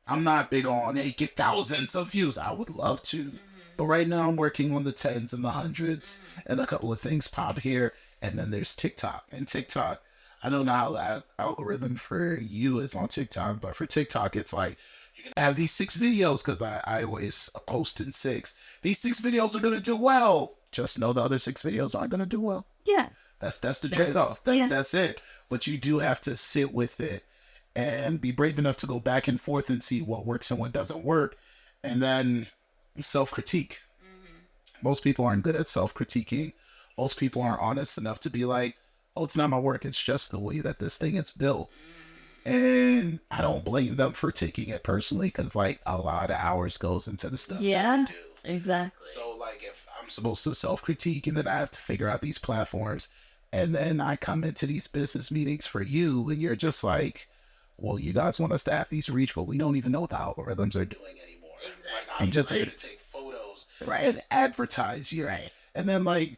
I'm not big on, hey, get thousands of views. I would love to. But right now I'm working on the 10s and the 100s, and a couple of things pop here. And then there's TikTok. And TikTok, I don't know how that algorithm for you is on TikTok, but for TikTok, it's like, you can have these 6 videos, because I always post in 6. These 6 videos are going to do well. Just know the other 6 videos aren't going to do well. Yeah. That's the trade-off. That's it. But you do have to sit with it and be brave enough to go back and forth and see what works and what doesn't work. And then self-critique. Most people aren't good at self-critiquing. Most people aren't honest enough to be like, oh, it's not my work. It's just the way that this thing is built. And I don't blame them for taking it personally, because like a lot of hours goes into the stuff that we do. Exactly. So like if I'm supposed to self-critique and then I have to figure out these platforms, and then I come into these business meetings for you and you're just like, well, you guys want us to have these reach, but we don't even know what the algorithms are doing anymore. Exactly. Like, I'm just here to take photos Right. and advertise you. Right. And then like,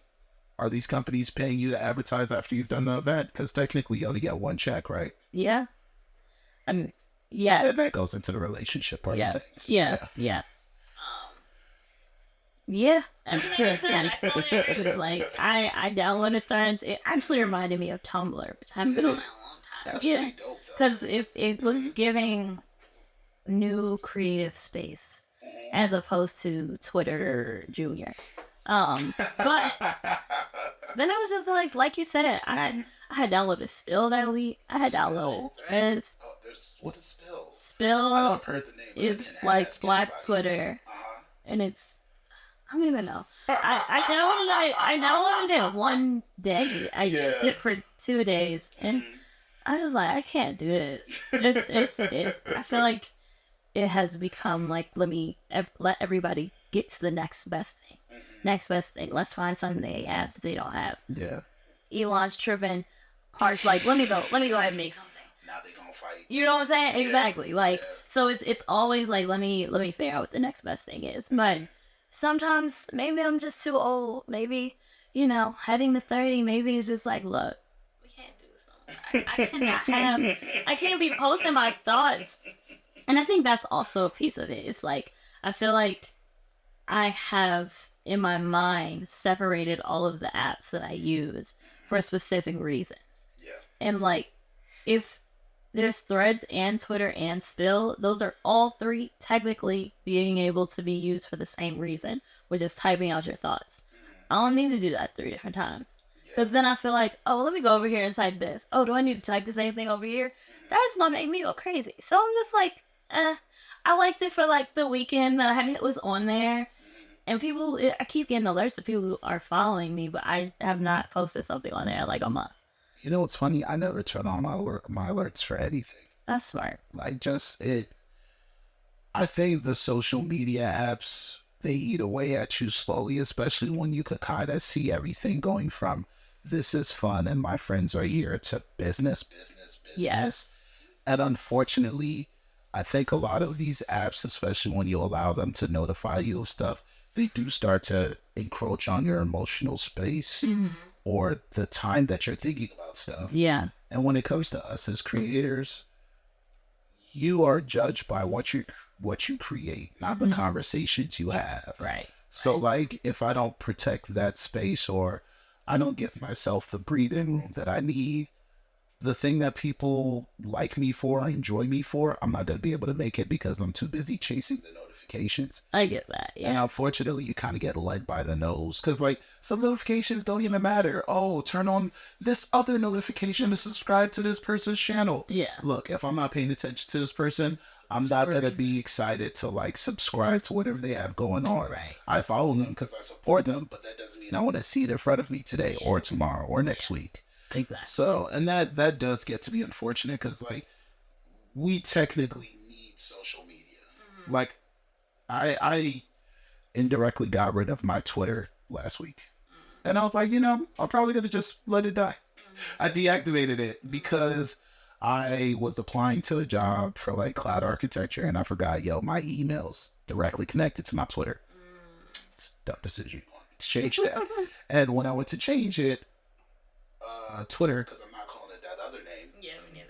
are these companies paying you to advertise after you've done the event? Because technically you only get one check, right? Yeah. I mean, yeah. And that goes into the relationship part of things. Yeah. Yeah. Like I downloaded Threads. It actually reminded me of Tumblr, which I've been on that a long time. That's pretty dope, though. Because it was giving new creative space as opposed to Twitter Junior. But then I was just like you said, I had downloaded Spill that week. I had downloaded Threads. Oh, what is Spill? Spill I know I've heard the name. is like Black Twitter, and it's, I don't even know. I downloaded it one day. I used it for 2 days, and I was like, I can't do this. It's I feel like it has become like, let everybody get to the next best thing. Next best thing. Let's find something they have that they don't have. Yeah. Elon's tripping. Hart's like, let me go ahead and make something. Now they gonna fight. You know what I'm saying? Exactly. Like, so it's always like, let me figure out what the next best thing is. But sometimes maybe I'm just too old. Maybe, heading to 30, maybe it's just like, look, we can't do this no more. I can't be posting my thoughts. And I think that's also a piece of it. It's like, I feel like I have in my mind separated all of the apps that I use for specific reasons. Yeah. And like, if there's Threads and Twitter and Spill, those are all 3 technically being able to be used for the same reason, which is typing out your thoughts. I don't need to do that 3 different times. Because then I feel like, oh, let me go over here and type this. Oh, do I need to type the same thing over here? That's gonna make me go crazy. So I'm just like, I liked it for like the weekend that it was on there. And I keep getting alerts of people who are following me, but I have not posted something on there in like a month. You know what's funny? I never turn on my alerts for anything. That's smart. Like I think the social media apps, they eat away at you slowly, especially when you could kind of see everything going from this is fun and my friends are here to business. Yes. And unfortunately, I think a lot of these apps, especially when you allow them to notify you of stuff, they do start to encroach on your emotional space or the time that you're thinking about stuff. Yeah. And when it comes to us as creators, you are judged by what you create, not the conversations you have. Right. So like, if I don't protect that space or I don't give myself the breathing room that I need, the thing that people like me for, enjoy me for, I'm not going to be able to make it because I'm too busy chasing the notifications. I get that, yeah. And unfortunately, you kind of get led by the nose because, like, some notifications don't even matter. Oh, turn on this other notification to subscribe to this person's channel. Yeah. Look, if I'm not paying attention to this person, I'm not going to be excited to, like, subscribe to whatever they have going on. Right. I follow them because I support them, but that doesn't mean I want to see it in front of me today or tomorrow or next week. Exactly. So, and that does get to be unfortunate because, like, we technically need social media. Like, I indirectly got rid of my Twitter last week. And I was like, I'm probably going to just let it die. I deactivated it because I was applying to a job for, like, cloud architecture, and I forgot, my email's directly connected to my Twitter. It's a dumb decision. To change that. And when I went to change it, Twitter, because I'm not calling it that other name. Yeah, me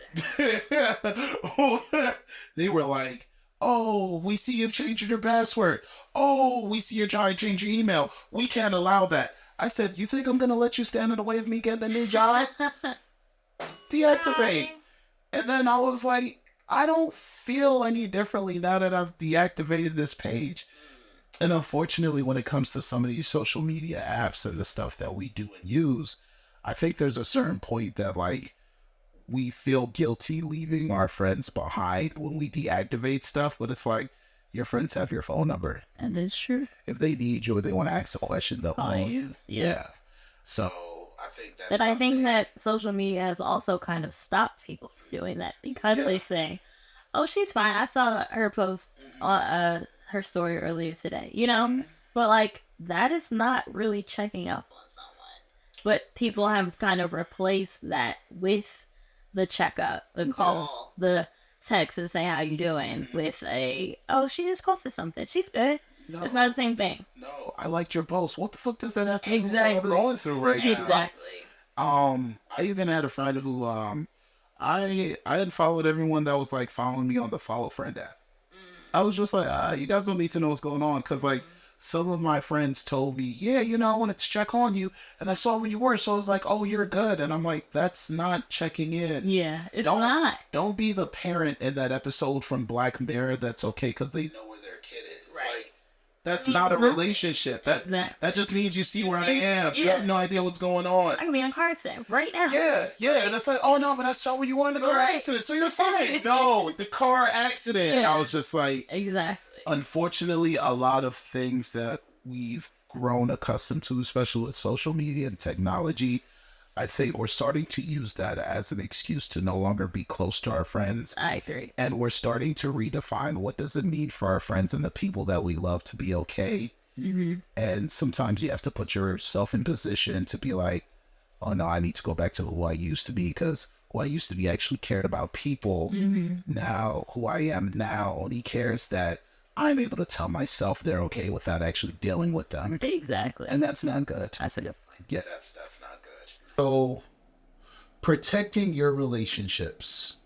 neither. They were like, Oh, we see you've changed your password. Oh, we see you're trying to change your email. We can't allow that. I said, you think I'm going to let you stand in the way of me getting a new job? Deactivate. And then I was like, I don't feel any differently now that I've deactivated this page. And unfortunately, when it comes to some of these social media apps and the stuff that we do and use, I think there's a certain point that, like, we feel guilty leaving our friends behind when we deactivate stuff, but it's like, your friends have your phone number. And it's true. If they need you or they want to ask a question, they'll call you. Yeah. So I think that's. But I think that social media has also kind of stopped people from doing that because they say, "Oh, she's fine. I saw her post on her story earlier today." You know, but like that is not really checking up on someone. But people have kind of replaced that with the checkup, the call, the text to say how you doing with a, "Oh, she just posted something. She's good." No, it's not the same thing. No, I liked your post. What the fuck does that have to do with exactly. what I'm going through right now? Exactly. I even had a friend who I had followed everyone that was like following me on the follow friend app. I was just like, you guys don't need to know what's going on, because like some of my friends told me, yeah, you know, I wanted to check on you, and I saw where you were, so I was like, oh, you're good, and I'm like, that's not checking in. Yeah, not. Don't be the parent in that episode from Black Mirror that's okay because they know where their kid is. Right. Like, that's not a relationship. That just means you see where I am. Yeah. You have no idea what's going on. I can be in a car accident right now. Yeah. And it's like, oh no, but I saw where you were in the car accident, so you're fine. No, the car accident. Yeah. I was just like, exactly. Unfortunately, a lot of things that we've grown accustomed to, especially with social media and technology, I think we're starting to use that as an excuse to no longer be close to our friends. I agree. And we're starting to redefine what does it mean for our friends and the people that we love to be okay. Mm-hmm. And sometimes you have to put yourself in position to be like, oh no, I need to go back to who I used to be, because who I used to be actually cared about people. Mm-hmm. Now, who I am now only cares that I'm able to tell myself they're okay without actually dealing with them. Exactly. And that's not good. That's a good point. Yeah, that's not good. So, protecting your relationships.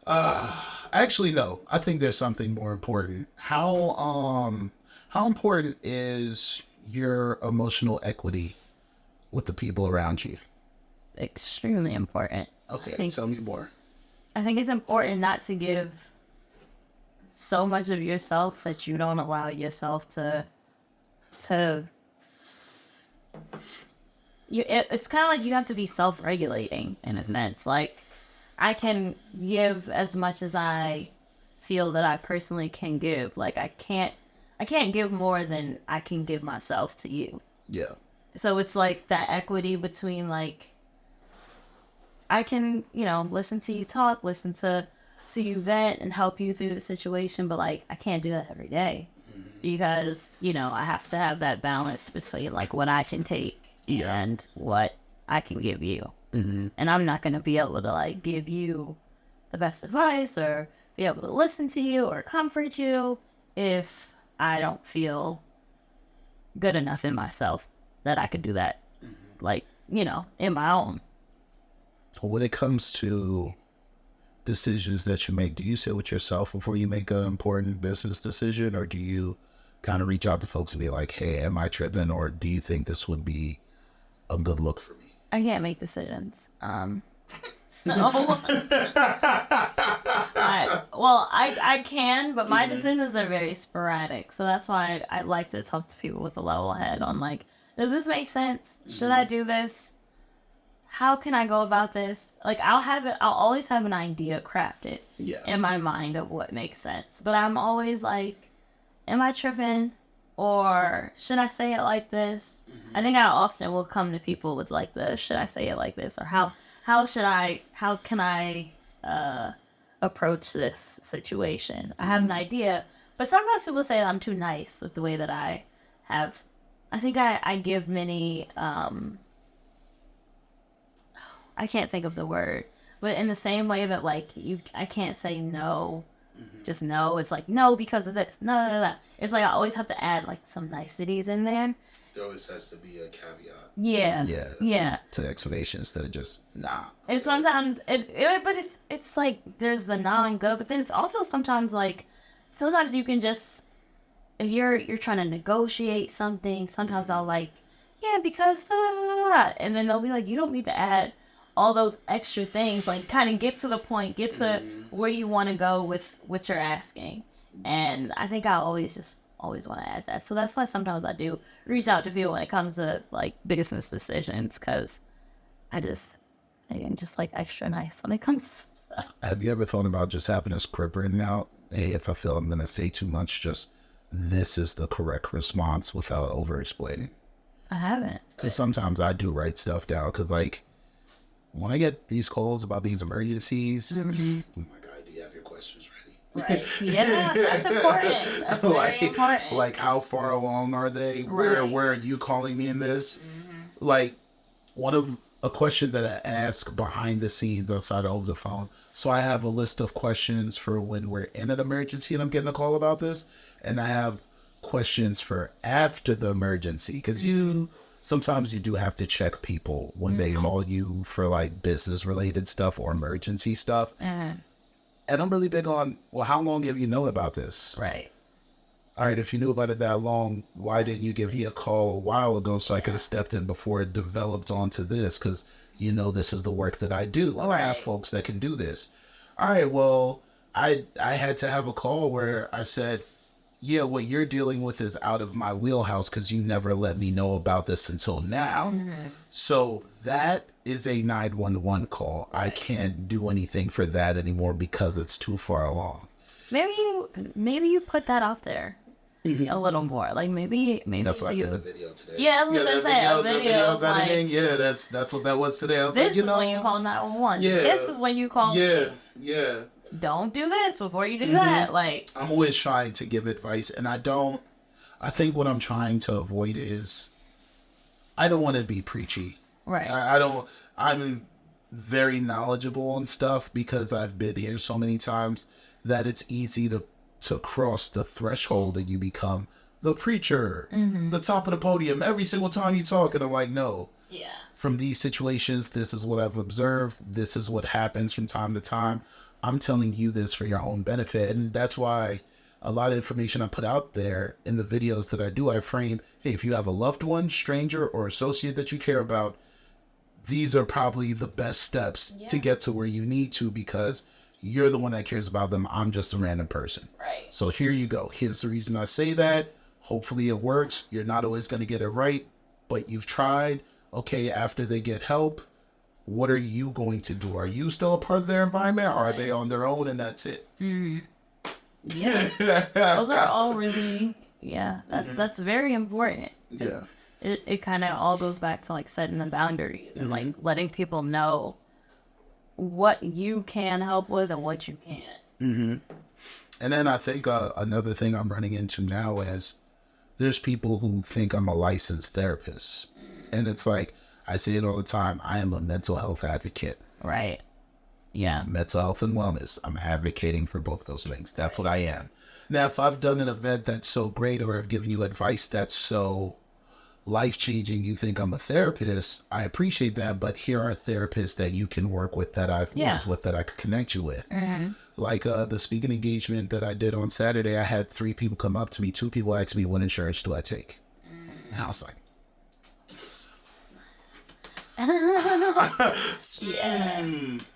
Actually, no. I think there's something more important. How important is your emotional equity with the people around you? Extremely important. Okay, tell me more. I think it's important not to give so much of yourself that you don't allow yourself to it's kind of like you have to be self-regulating in a sense. Like, I can give as much as I feel that I personally can give. Like, I can't give more than I can give myself to you. Yeah. So it's like that equity between, like, I can, listen to you talk, listen to you vent and help you through the situation, but like, I can't do that every day because, I have to have that balance between like what I can take and what I can give you. Mm-hmm. And I'm not going to be able to like give you the best advice or be able to listen to you or comfort you if I don't feel good enough in myself that I could do that, like, in my own. When it comes to decisions that you make, do you sit with yourself before you make an important business decision, or do you kind of reach out to folks and be like, hey, am I tripping, or do you think this would be a good look for me? I can't make decisions. I can, but my decisions are very sporadic. So that's why I like to talk to people with a level head on like, does this make sense? Should I do this? How can I go about this? Like, I'll always have an idea crafted in my mind of what makes sense. But I'm always like, am I tripping? Or should I say it like this? Mm-hmm. I think I often will come to people with like the, should I say it like this? Or how can I approach this situation? I have an idea, but sometimes people say I'm too nice with the way that I have. I think I give many, I can't think of the word, but in the same way that like I can't say no, just no. It's like no because of this. No. It's like I always have to add like some niceties in there, There always has to be a caveat. Yeah. To the explanation instead of just nah. And sometimes but it's like there's the non-go, but then it's also sometimes like sometimes you can just if you're trying to negotiate something, sometimes I'll like, yeah, because and then they'll be like, you don't need to add all those extra things, like kind of get to the point, get to where you want to go with what you're asking. And I think I always want to add that. So that's why sometimes I do reach out to people when it comes to like business decisions, because I'm just like extra nice when it comes to stuff. Have you ever thought about just having a script written out? Hey, if I feel I'm going to say too much, just this is the correct response without over-explaining. I haven't. Because sometimes I do write stuff down because like when I get these calls about these emergencies, oh my God, do you have your questions ready? Right. Yeah, that's important. That's very important. Like how far along are they? Where are you calling me in this? Like a question that I ask behind the scenes outside over the phone. So I have a list of questions for when we're in an emergency and I'm getting a call about this. And I have questions for after the emergency because sometimes you do have to check people when they call you for like business related stuff or emergency stuff. And I'm really big on, well, how long have you known about this? Right. All right, if you knew about it that long, why didn't you give me a call a while ago so I could have stepped in before it developed onto this? Because this is the work that I do. Well, I have folks that can do this. All right, well, I had to have a call where I said, yeah, what you're dealing with is out of my wheelhouse because you never let me know about this until now. So that is a 911 call. I can't do anything for that anymore because it's too far along. Maybe you put that out there a little more. Like maybe that's why I did the video today. Yeah, that's what I said. The video's editing. Yeah, that's what that was today. I was this is when you call 911. Yeah, this is when you call. Yeah. Don't do this before you do that. Like I'm always trying to give advice, and I think what I'm trying to avoid is I don't want to be preachy. Right. I'm very knowledgeable on stuff because I've been here so many times that it's easy to cross the threshold and you become the preacher, the top of the podium every single time you talk. And I'm like, no. Yeah. From these situations, this is what I've observed. This is what happens from time to time. I'm telling you this for your own benefit. And that's why a lot of information I put out there in the videos that I do, I frame, hey, if you have a loved one, stranger, or associate that you care about, these are probably the best steps to get to where you need to because you're the one that cares about them. I'm just a random person. Right. So here you go. Here's the reason I say that. Hopefully it works. You're not always going to get it right, but you've tried. Okay, after they get help, what are you going to do? Are you still a part of their environment or are they on their own and that's it? Yeah. Those are all really, that's very important. Yeah. It kind of all goes back to like setting the boundaries and like letting people know what you can help with and what you can't. And then I think another thing I'm running into now is there's people who think I'm a licensed therapist. And it's like, I say it all the time. I am a mental health advocate. Right. Yeah. Mental health and wellness. I'm advocating for both those things. That's what I am. Now, if I've done an event that's so great or I've given you advice that's so life-changing, you think I'm a therapist, I appreciate that. But here are therapists that you can work with that I've worked with that I could connect you with. Like the speaking engagement that I did on Saturday, I had 3 people come up to me. 2 people asked me, what insurance do I take? And I was like,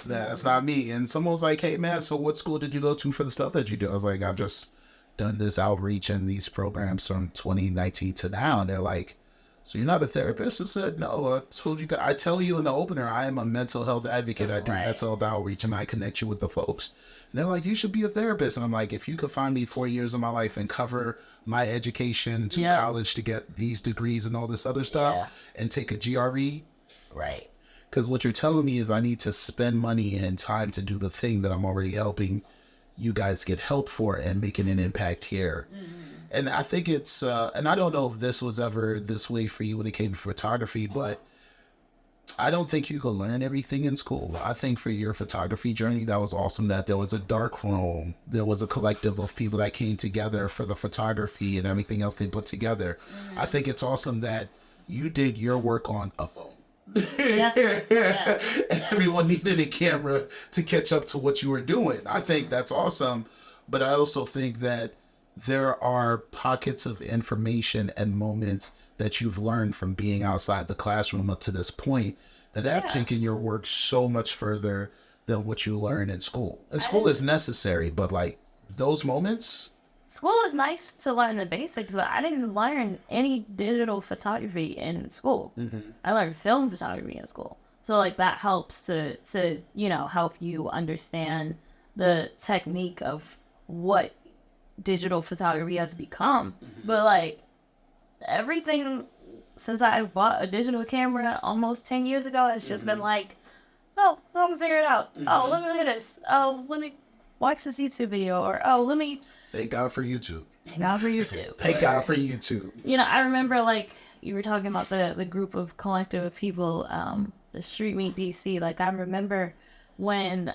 that's not me. And someone was like, hey man, so what school did you go to for the stuff that you do? I was like, I've just done this outreach and these programs from 2019 to now. And they're like, so you're not a therapist? I said, no, I told you, I tell you in the opener, I am a mental health advocate. I do mental health outreach and I connect you with the folks. And they're like, you should be a therapist. And I'm like, if you could find me 4 years of my life and cover my education to college to get these degrees and all this other stuff and take a GRE. Right. Because what you're telling me is I need to spend money and time to do the thing that I'm already helping you guys get help for and making an impact here. And I think it's, and I don't know if this was ever this way for you when it came to photography, but I don't think you could learn everything in school. I think for your photography journey, that was awesome that there was a dark room. There was a collective of people that came together for the photography and everything else they put together. I think it's awesome that you did your work on a phone. Yeah. Yeah. And everyone needed a camera to catch up to what you were doing. I think that's awesome. But I also think that there are pockets of information and moments that you've learned from being outside the classroom up to this point that have taken your work so much further than what you learn in school. And school is necessary, but like those moments. School is nice to learn the basics, but I didn't learn any digital photography in school. I learned film photography in school. So like that helps to help you understand the technique of what digital photography has become. But like everything since I bought a digital camera almost 10 years ago has just been like, oh, I'm gonna figure it out. Oh, let me look at this. Oh, let me watch this YouTube video. Or, oh, let me... Thank God for YouTube. Thank God for YouTube. Thank God for YouTube. You know, I remember like you were talking about the group of collective of people, the Street Meet DC. Like I remember when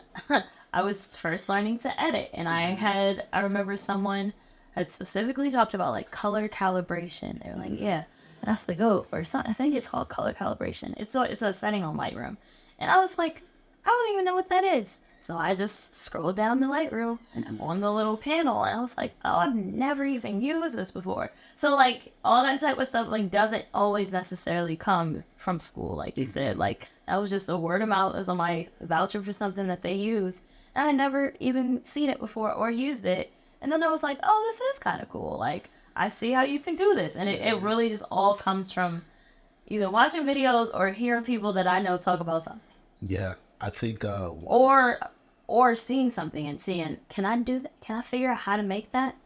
I was first learning to edit, and I remember someone had specifically talked about like color calibration. They were like, yeah, that's the GOAT or something. I think it's called color calibration. It's a setting on Lightroom. And I was like, I don't even know what that is. So I just scrolled down the Lightroom and I'm on the little panel, and I was like, oh, I've never even used this before. So like all that type of stuff like doesn't always necessarily come from school, like you said. Like that was just a word of mouth. It was on my voucher for something that they use, and I never even seen it before or used it. And then I was like, oh, this is kind of cool. Like I see how you can do this, and it really just all comes from either watching videos or hearing people that I know talk about something. Yeah. I think, or seeing something and seeing, can I do that? Can I figure out how to make that?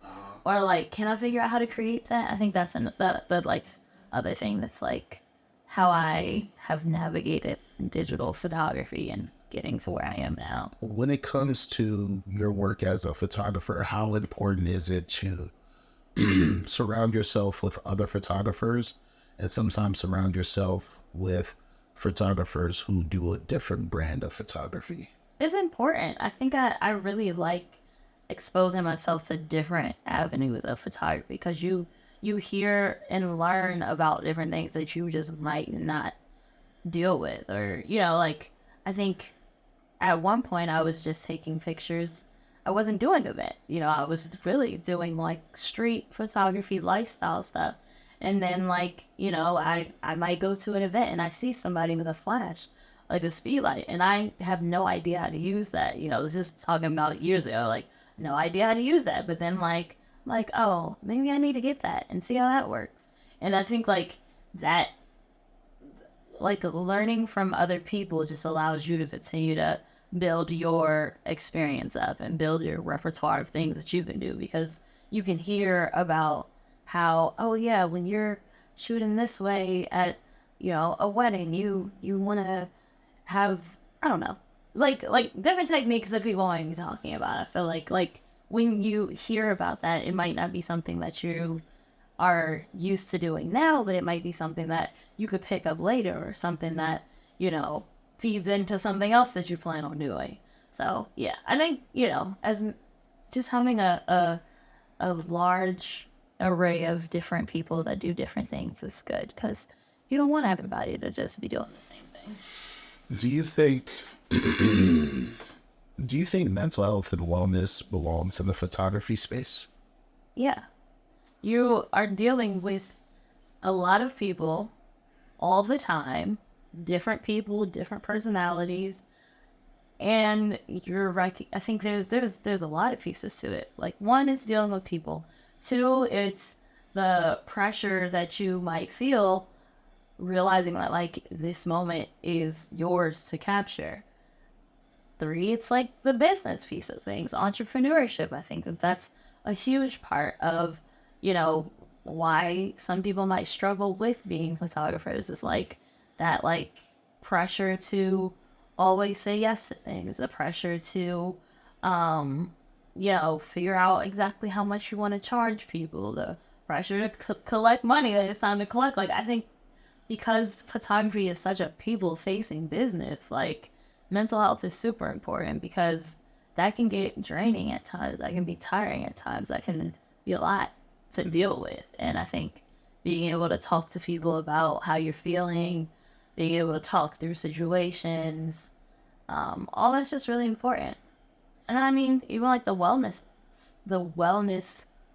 Or like, can I figure out how to create that? I think that's the like other thing that's like how I have navigated digital photography and getting to where I am now. When it comes to your work as a photographer, how important is it to surround yourself with other photographers and sometimes surround yourself with photographers who do a different brand of photography? It's important. I think I really like exposing myself to different avenues of photography, because you hear and learn about different things that you just might not deal with. Or, you know, like I think at one point I was just taking pictures. I wasn't doing events, you know, I was really doing like street photography, lifestyle stuff. And then, like, you know, I might go to an event and I see somebody with a flash, like a speed light, and I have no idea how to use that. You know, this is talking about years ago, like, no idea how to use that. But then, like, oh, maybe I need to get that and see how that works. And I think, like, that, like, learning from other people just allows you to continue to build your experience up and build your repertoire of things that you can do, because you can hear about how, oh yeah, when you're shooting this way at, you know, a wedding, you want to have, I don't know, like different techniques that people might be talking about. I feel like when you hear about that, it might not be something that you are used to doing now, but it might be something that you could pick up later, or something that, you know, feeds into something else that you plan on doing. So yeah, I think, you know, as just having a large array of different people that do different things is good, because you don't want everybody to just be doing the same thing. Do you think mental health and wellness belongs in the photography space? Yeah. You are dealing with a lot of people all the time, different people, different personalities, and you're right. I think there's a lot of pieces to it. Like, one is dealing with people. Two, it's the pressure that you might feel realizing that, like, this moment is yours to capture. Three, it's like the business piece of things, entrepreneurship. I think that's a huge part of, you know, why some people might struggle with being photographers, is like that, like, pressure to always say yes to things, the pressure to, you know, figure out exactly how much you want to charge people, the pressure to collect money when it's time to collect. Like, I think because photography is such a people-facing business, like, mental health is super important because that can get draining at times. That can be tiring at times. That can be a lot to deal with. And I think being able to talk to people about how you're feeling, being able to talk through situations, all that's just really important. And I mean, even like the wellness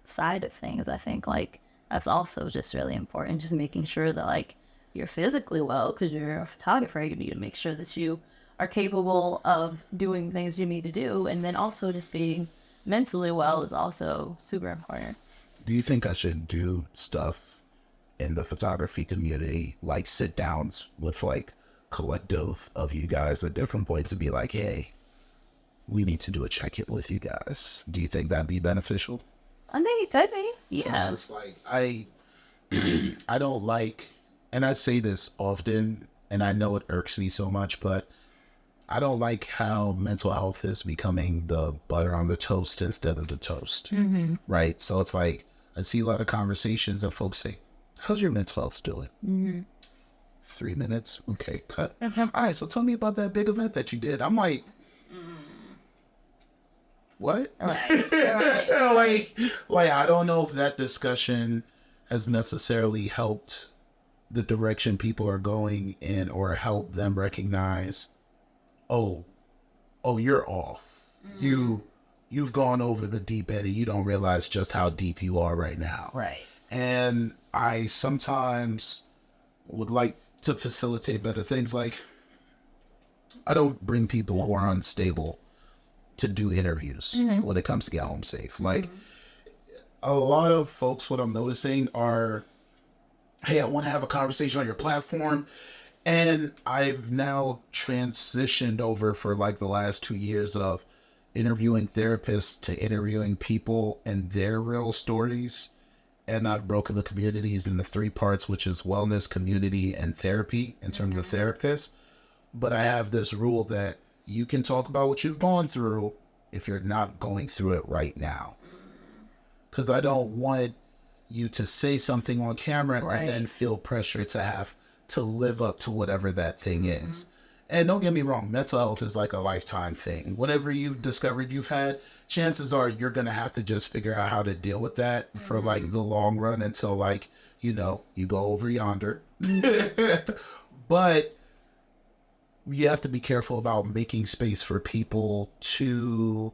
side of things, I think like that's also just really important. Just making sure that like you're physically well, because you're a photographer, you need to make sure that you are capable of doing things you need to do. And then also just being mentally well is also super important. Do you think I should do stuff in the photography community, like sit downs with like collective of you guys at different points to be like, hey, we need to do a check-in with you guys? Do you think that'd be beneficial? I think it could be. Yeah. It's like I don't like, and I say this often, and I know it irks me so much, but I don't like how mental health is becoming the butter on the toast instead of the toast. Mm-hmm. Right? So it's like, I see a lot of conversations and folks say, how's your mental health doing? Mm-hmm. 3 minutes? Okay, cut. Mm-hmm. All right, so tell me about that big event that you did. I'm like, what? Right. like, I don't know if that discussion has necessarily helped the direction people are going in, or help them recognize, oh, you're off. Mm. You've gone over the deep end and you don't realize just how deep you are right now. Right. And I sometimes would like to facilitate better things. Like, I don't bring people who are unstable to do interviews when it comes to Get Home Safe. Like, a lot of folks, what I'm noticing are, hey, I want to have a conversation on your platform. And I've now transitioned over for like the last 2 years of interviewing therapists to interviewing people and their real stories. And I've broken the communities into 3 parts, which is wellness, community, and therapy in terms of therapists. But I have this rule that you can talk about what you've gone through if you're not going through it right now. Because I don't want you to say something on camera and then feel pressure to have to live up to whatever that thing is. And don't get me wrong, mental health is like a lifetime thing. Whatever you've discovered you've had, chances are you're going to have to just figure out how to deal with that for like the long run until like, you know, you go over yonder. But you have to be careful about making space for people to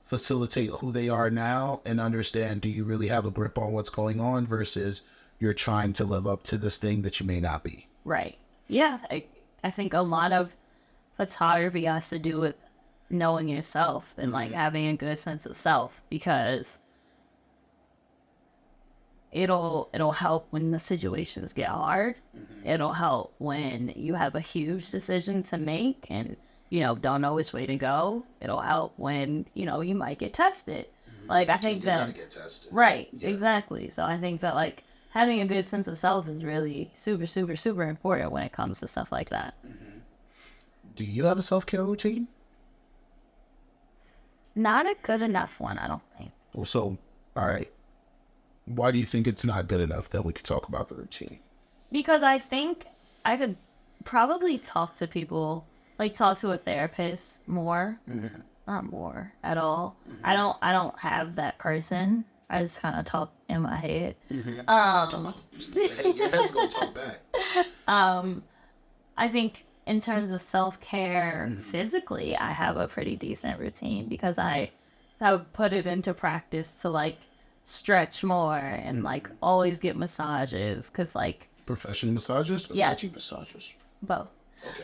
facilitate who they are now and understand, do you really have a grip on what's going on versus you're trying to live up to this thing that you may not be. Right. Yeah. I think a lot of photography has to do with knowing yourself and like having a good sense of self, because it'll help when the situations get hard. It'll help when you have a huge decision to make and, you know, don't know which way to go. It'll help when, you know, you might get tested. Like, I think You're gonna get tested. Right. Yeah. Exactly. So I think that like having a good sense of self is really super, super, super important when it comes to stuff like that. Do you have a self-care routine? Not a good enough one, I don't think. Well, so, all right. Why do you think it's not good enough that we could talk about the routine? Because I think I could probably talk to people, like talk to a therapist more. Not more at all. I don't have that person. I just kind of talk in my head. Your head's gonna talk back. I think in terms of self-care physically, I have a pretty decent routine because I have put it into practice to like stretch more and like always get massages, because like professional massages or yes, massages? Both.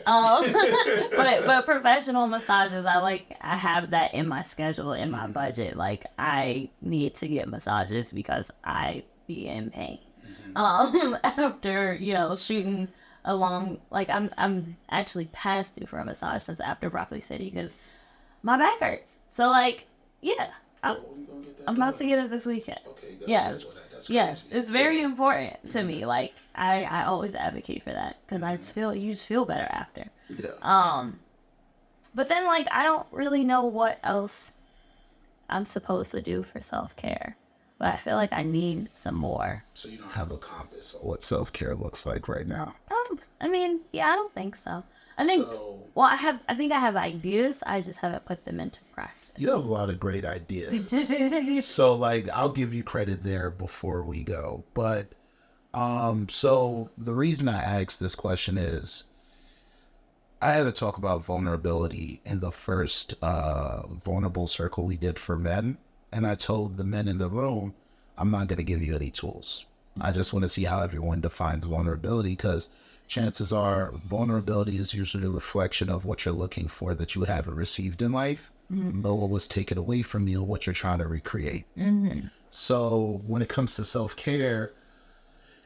Okay. But professional massages, I have that in my schedule, in my budget. Like, I need to get massages because I be in pain. After, you know, shooting a long, like, I'm actually past due for a massage since after Broccoli City because my back hurts. So, like, yeah, I'm about to get it this weekend. Okay, yes. Yes, crazy. it's very important to me. Like, I always advocate for that because you just feel better after. Yeah. But then like I don't really know what else I'm supposed to do for self-care, but I feel like I need some more. So you don't have a compass on what self-care looks like right now? I mean, yeah, I don't think so. I think, well, I think I have ideas. I just haven't put them into practice. You have a lot of great ideas. So, like, I'll give you credit there before we go. But, so the reason I asked this question is I had to talk about vulnerability in the first vulnerable circle we did for men. And I told the men in the room, I'm not going to give you any tools. I just want to see how everyone defines vulnerability, because chances are vulnerability is usually a reflection of what you're looking for that you haven't received in life, but what was taken away from you, what you're trying to recreate. So when it comes to self-care,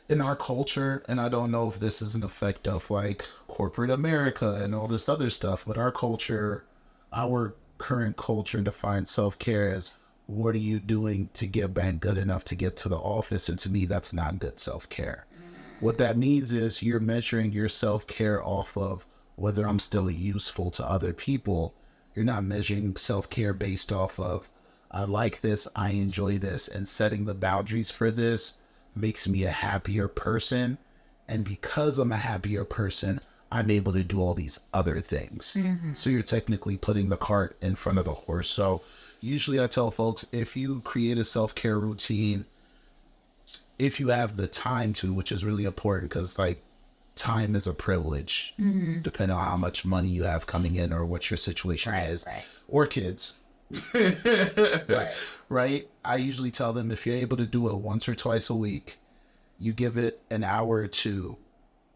in our culture, and I don't know if this is an effect of like corporate America and all this other stuff, but our culture, our current culture defines self-care as what are you doing to get back good enough to get to the office? And to me, that's not good self-care. What that means is you're measuring your self-care off of whether I'm still useful to other people. You're not measuring self-care based off of, I like this, I enjoy this, and setting the boundaries for this makes me a happier person. And because I'm a happier person, I'm able to do all these other things. So you're technically putting the cart in front of the horse. So usually I tell folks, if you create a self-care routine, if you have the time to, which is really important, because like time is a privilege, depending on how much money you have coming in or what your situation is, or kids. Right? I usually tell them if you're able to do it once or twice a week, you give it an hour or two.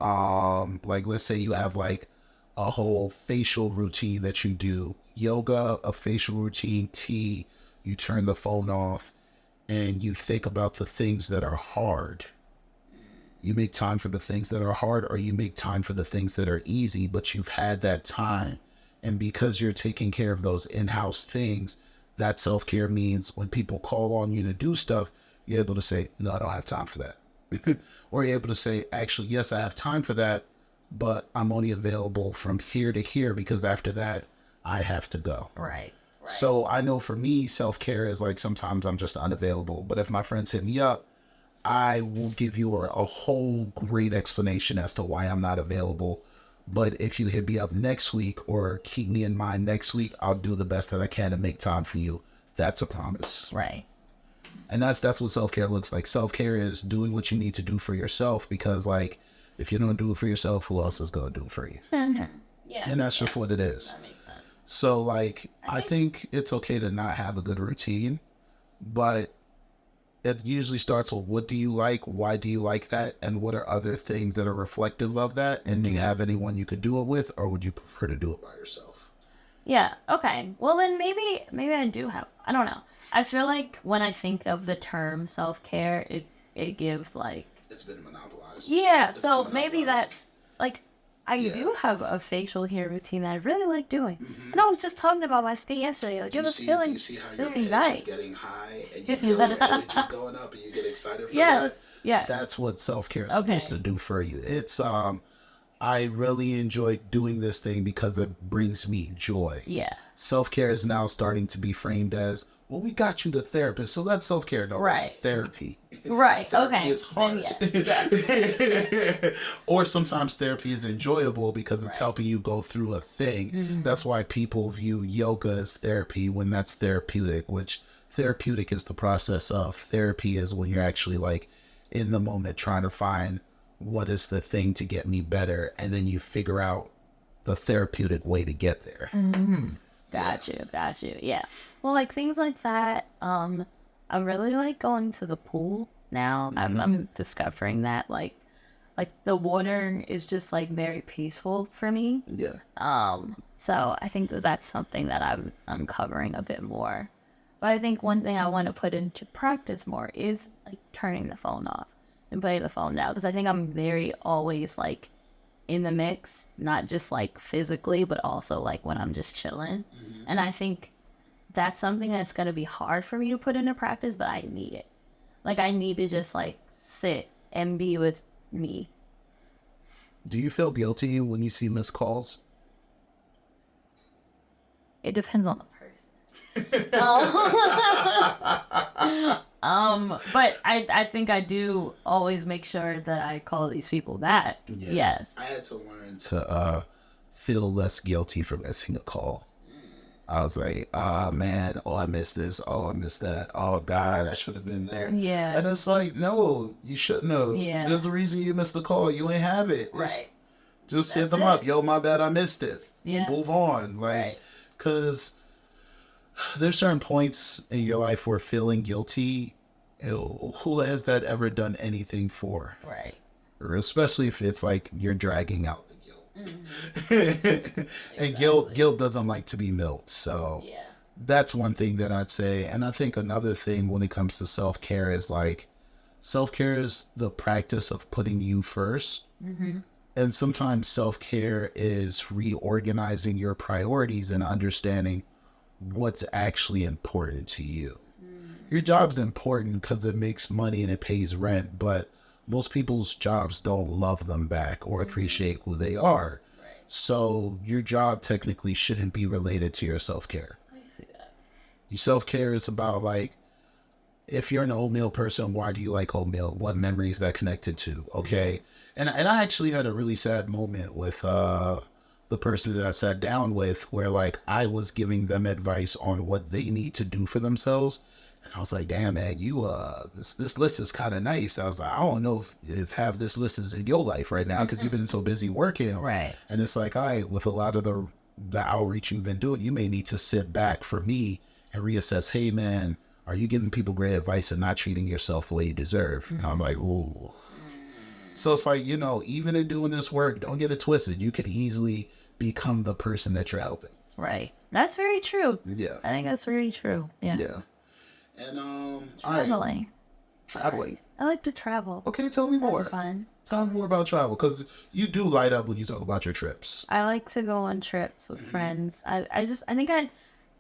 Like let's say you have like a whole facial routine that you do, yoga, a facial routine, tea, you turn the phone off and you think about the things that are hard. You make time for the things that are hard, or you make time for the things that are easy, but you've had that time. And because you're taking care of those in-house things, that self-care means when people call on you to do stuff, you're able to say, no, I don't have time for that. Or you're able to say, actually, yes, I have time for that, but I'm only available from here to here because after that, I have to go. Right. So I know for me, self-care is like sometimes I'm just unavailable. But if my friends hit me up, I will give you a whole great explanation as to why I'm not available. But if you hit me up next week or keep me in mind next week, I'll do the best that I can to make time for you. That's a promise. Right. And that's what self-care looks like. Self-care is doing what you need to do for yourself, because like if you don't do it for yourself, who else is going to do it for you? Yeah. And that's just what it is. That makes sense. So like I think it's okay to not have a good routine, but it usually starts with what do you like? Why do you like that? And what are other things that are reflective of that? And do you have anyone you could do it with, or would you prefer to do it by yourself? Yeah. Okay. Well, then maybe I do have, I don't know. I feel like when I think of the term self-care, it gives like, It's been monopolized. yeah. So maybe that's like, I do have a facial hair routine that I really like doing. And I was just talking about my skin yesterday. Like, it was feeling Do you see how your very pitch nice. is getting high and you feel your energy going up and you get excited for that? Yes. Yes. That's what self-care is supposed to do for you. It's I really enjoy doing this thing because it brings me joy. Yeah. Self-care is now starting to be framed as, well, we got you the therapist, so that's self-care. No, that's therapy. Right. Therapy Okay. is hard. Yes. Or sometimes therapy is enjoyable because it's helping you go through a thing. That's why people view yoga as therapy when that's therapeutic, which therapeutic is the process of. Therapy is when you're actually like in the moment trying to find what is the thing to get me better, and then you figure out the therapeutic way to get there. Got you. Yeah. Well, like things like that. I really like going to the pool now. I'm discovering that like the water is just like very peaceful for me. Yeah. So I think that's something that I'm covering a bit more. But I think one thing I want to put into practice more is like turning the phone off and putting the phone down, because I think I'm very always like in the mix, not just like physically, but also like when I'm just chilling. And I think that's something that's going to be hard for me to put into practice, but I need it. Like I need to just like sit and be with me. Do you feel guilty when you see missed calls? It depends on the person. But I think I do always make sure that I call these people back. Yeah. Yes. I had to learn to feel less guilty for missing a call. I was like, man, oh, I missed this. Oh, I missed that. Oh, God, I should have been there. Yeah. And it's like, no, you shouldn't have. Yeah. There's a reason you missed the call. You ain't have it. Right. Just hit them it. up. Yo, my bad, I missed it. Yeah. Move on. Like, because there's certain points in your life where feeling guilty, who has that ever done anything for? Right. Or especially if it's like you're dragging out the guilt. Mm-hmm. And guilt doesn't like to be milked. So Yeah. that's one thing that I'd say. And I think another thing when it comes to self-care is like, self-care is the practice of putting you first. Mm-hmm. And sometimes self-care is reorganizing your priorities and understanding what's actually important to you. Your job's important because it makes money and it pays rent, but most people's jobs don't love them back or appreciate who they are. Right. So your job technically shouldn't be related to your self-care. I see that. Your self-care is about like, if you're an oatmeal person, why do you like oatmeal? What memories that connected to? Okay. And I actually had a really sad moment with the person that I sat down with where like I was giving them advice on what they need to do for themselves. And I was like, damn, man, you, this list is kind of nice. I was like, I don't know if half this list is in your life right now because you've been so busy working. Right. And it's like, all right, with a lot of the outreach you've been doing, you may need to sit back for me and reassess, hey, man, are you giving people great advice and not treating yourself the way you deserve? And I'm like, ooh. So it's like, even in doing this work, don't get it twisted. You could easily become the person that you're helping. Right. That's very true. Yeah. I think that's very true. Yeah. Yeah. And, all Traveling. right. Traveling. I like to travel. Okay, tell me more. That's fun. Tell me more about travel, because you do light up when you talk about your trips. I like to go on trips with friends. I think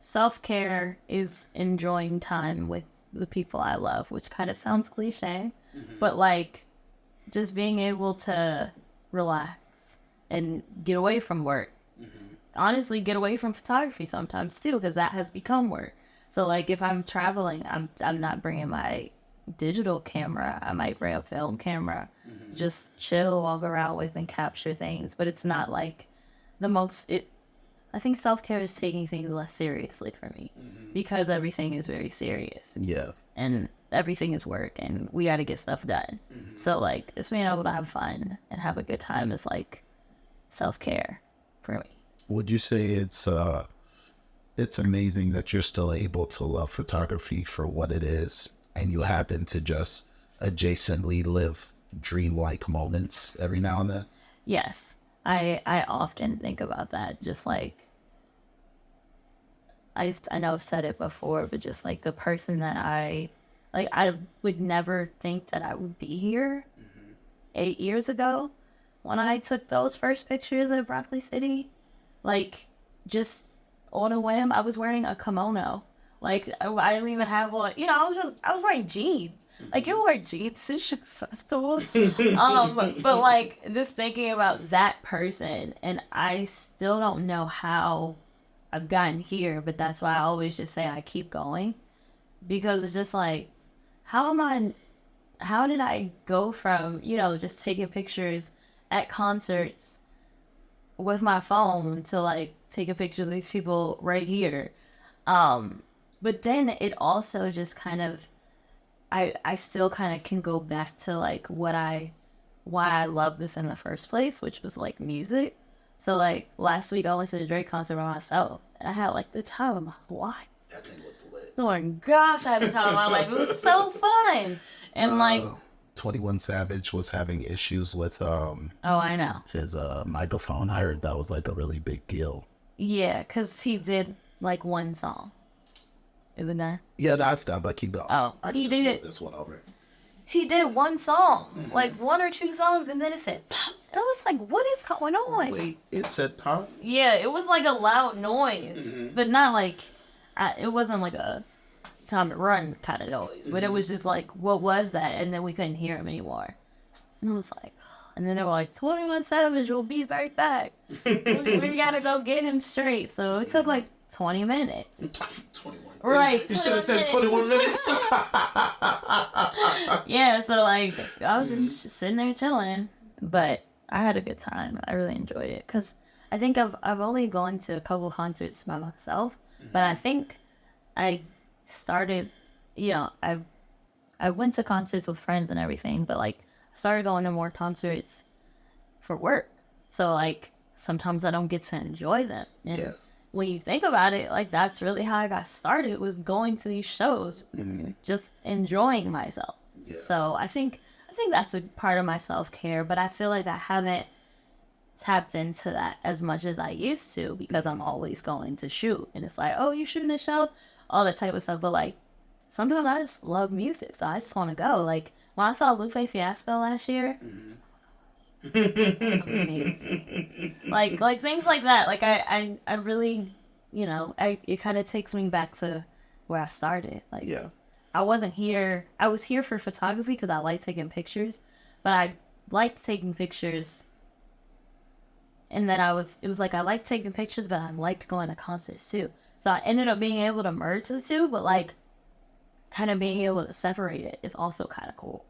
self-care is enjoying time with the people I love, which kind of sounds cliche, but like just being able to relax and get away from work. Honestly, get away from photography sometimes too, because that has become work. So like if I'm traveling, I'm not bringing my digital camera. I might bring a film camera, just chill, walk around with and capture things. But it's not like I think self-care is taking things less seriously for me because everything is very serious. Yeah. And everything is work and we got to get stuff done. So like just being able to have fun and have a good time is like self-care for me. Would you say it's amazing that you're still able to love photography for what it is, and you happen to just adjacently live dreamlike moments every now and then? Yes. I often think about that. Just like, I know I've said it before, but just like the person that I would never think that I would be here 8 years ago when I took those first pictures of Broccoli City. Like, just on a whim, I was wearing a kimono. Like, I didn't even have one. I was wearing jeans. Like, you don't wear jeans to shoot festival. But like, just thinking about that person, and I still don't know how I've gotten here, but that's why I always just say I keep going. Because it's just like, how did I go from, just taking pictures at concerts with my phone to like taking pictures of these people right here. But then it also just kind of, I still kind of can go back to like why I love this in the first place, which was like music. So like last week I went to the Drake concert by myself and I had like the time of my life. That thing looked lit. Oh my gosh, I had the time of my life. It was so fun. And like 21 Savage was having issues with oh, I know. his microphone. I heard that was like a really big deal. Yeah, because he did like one song. Isn't that? Yeah, that's done, but keep going. Oh, I he can did just it. move this one over. He did one song, like one or two songs, and then it said pop. And I was like, what is going on? Wait, it said pop? Yeah, it was like a loud noise, but not like, it wasn't like a time to run kind of noise, but it was just like, what was that? And then we couldn't hear him anymore. And I was like, and then they were like, 21 Savage will be right back. we gotta go get him straight. So it took like 20 minutes. 21. Right. You should have said 21 minutes. Yeah, so like I was just sitting there chilling, but I had a good time. I really enjoyed it because I think I've only gone to a couple concerts by myself, but I think I started, I went to concerts with friends and everything, but like I started going to more concerts for work. So like sometimes I don't get to enjoy them. And when you think about it, like that's really how I got started, was going to these shows, just enjoying myself. Yeah. So I think that's a part of my self-care, but I feel like I haven't tapped into that as much as I used to because I'm always going to shoot. And it's like, oh, you shooting a show? All that type of stuff. But like sometimes I just love music, so I just want to go. Like when I saw Lupe Fiasco last year, like things like that. Like I really, it kind of takes me back to where I started. Like I wasn't here. I was here for photography because I like taking pictures, but I liked taking pictures. And then it was like I liked taking pictures, but I liked going to concerts too. So I ended up being able to merge the two, but like kind of being able to separate it is also kind of cool.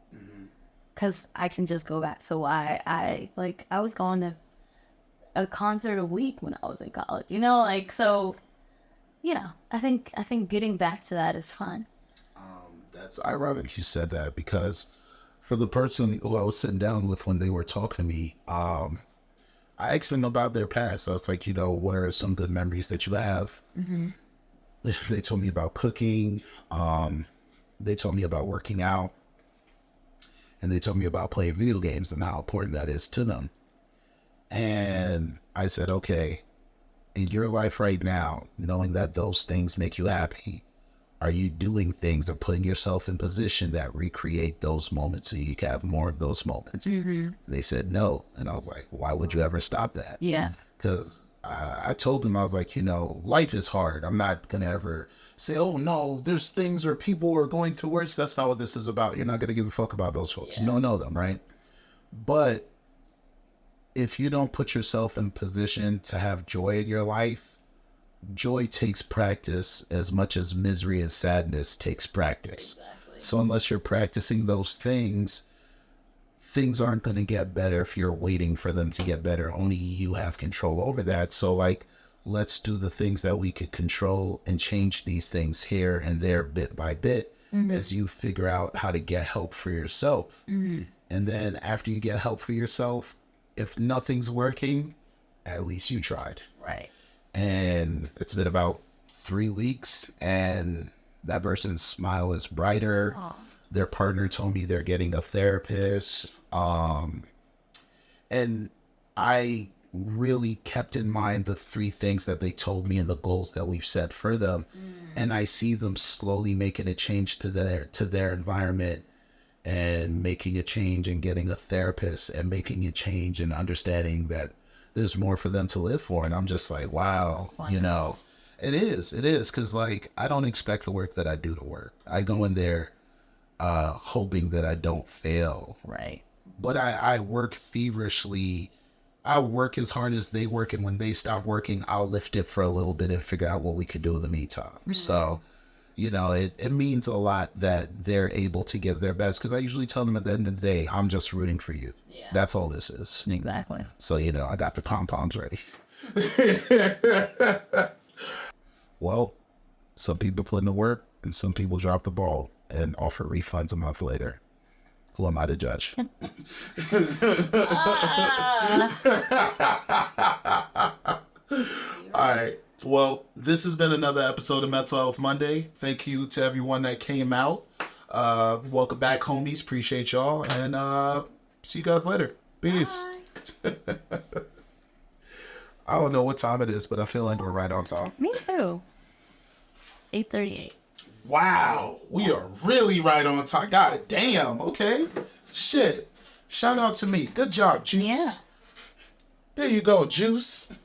Because I can just go back to why I was going to a concert a week when I was in college, so, I think getting back to that is fun. That's ironic you said that because for the person who I was sitting down with when they were talking to me, I asked them about their past. I was like, what are some good memories that you have? They told me about cooking. They told me about working out. And they told me about playing video games and how important that is to them. And I said, okay, in your life right now, knowing that those things make you happy, are you doing things or putting yourself in position that recreate those moments so you can have more of those moments? They said no. And I was like, why would you ever stop that? Yeah. Because I told them, I was like, life is hard. I'm not going to ever say, oh, no, there's things where people are going through worse. That's not what this is about. You're not going to give a fuck about those folks. You don't know them, right? But if you don't put yourself in position to have joy in your life, joy takes practice as much as misery and sadness takes practice. Exactly. So unless you're practicing those things aren't going to get better if you're waiting for them to get better. Only you have control over that. So like, let's do the things that we could control and change these things here and there bit by bit as you figure out how to get help for yourself. And then after you get help for yourself, if nothing's working, at least you tried. Right. And it's been about 3 weeks and that person's smile is brighter. Aww. Their partner told me they're getting a therapist. And I really kept in mind the 3 things that they told me and the goals that we've set for them. And I see them slowly making a change to their environment and making a change and getting a therapist and making a change and understanding that there's more for them to live for. And I'm just like, wow, it is. Cause like, I don't expect the work that I do to work. I go in there, hoping that I don't fail. Right. But I work feverishly. I work as hard as they work. And when they stop working, I'll lift it for a little bit and figure out what we could do in the meantime. So, it means a lot that they're able to give their best. Cause I usually tell them at the end of the day, I'm just rooting for you. Yeah. That's all this is. Exactly. So, I got the pom-poms ready. Well, some people put in the work and some people drop the ball and offer refunds a month later. Who am I to judge? All right. Well, this has been another episode of Mental Health Monday. Thank you to everyone that came out. Welcome back, homies. Appreciate y'all. And see you guys later. Peace. I don't know what time it is, but I feel like we're right on time. Me too. 8:38. Wow, we are really right on time. God damn, okay. Shit. Shout out to me. Good job, Juice. Yeah. There you go, Juice.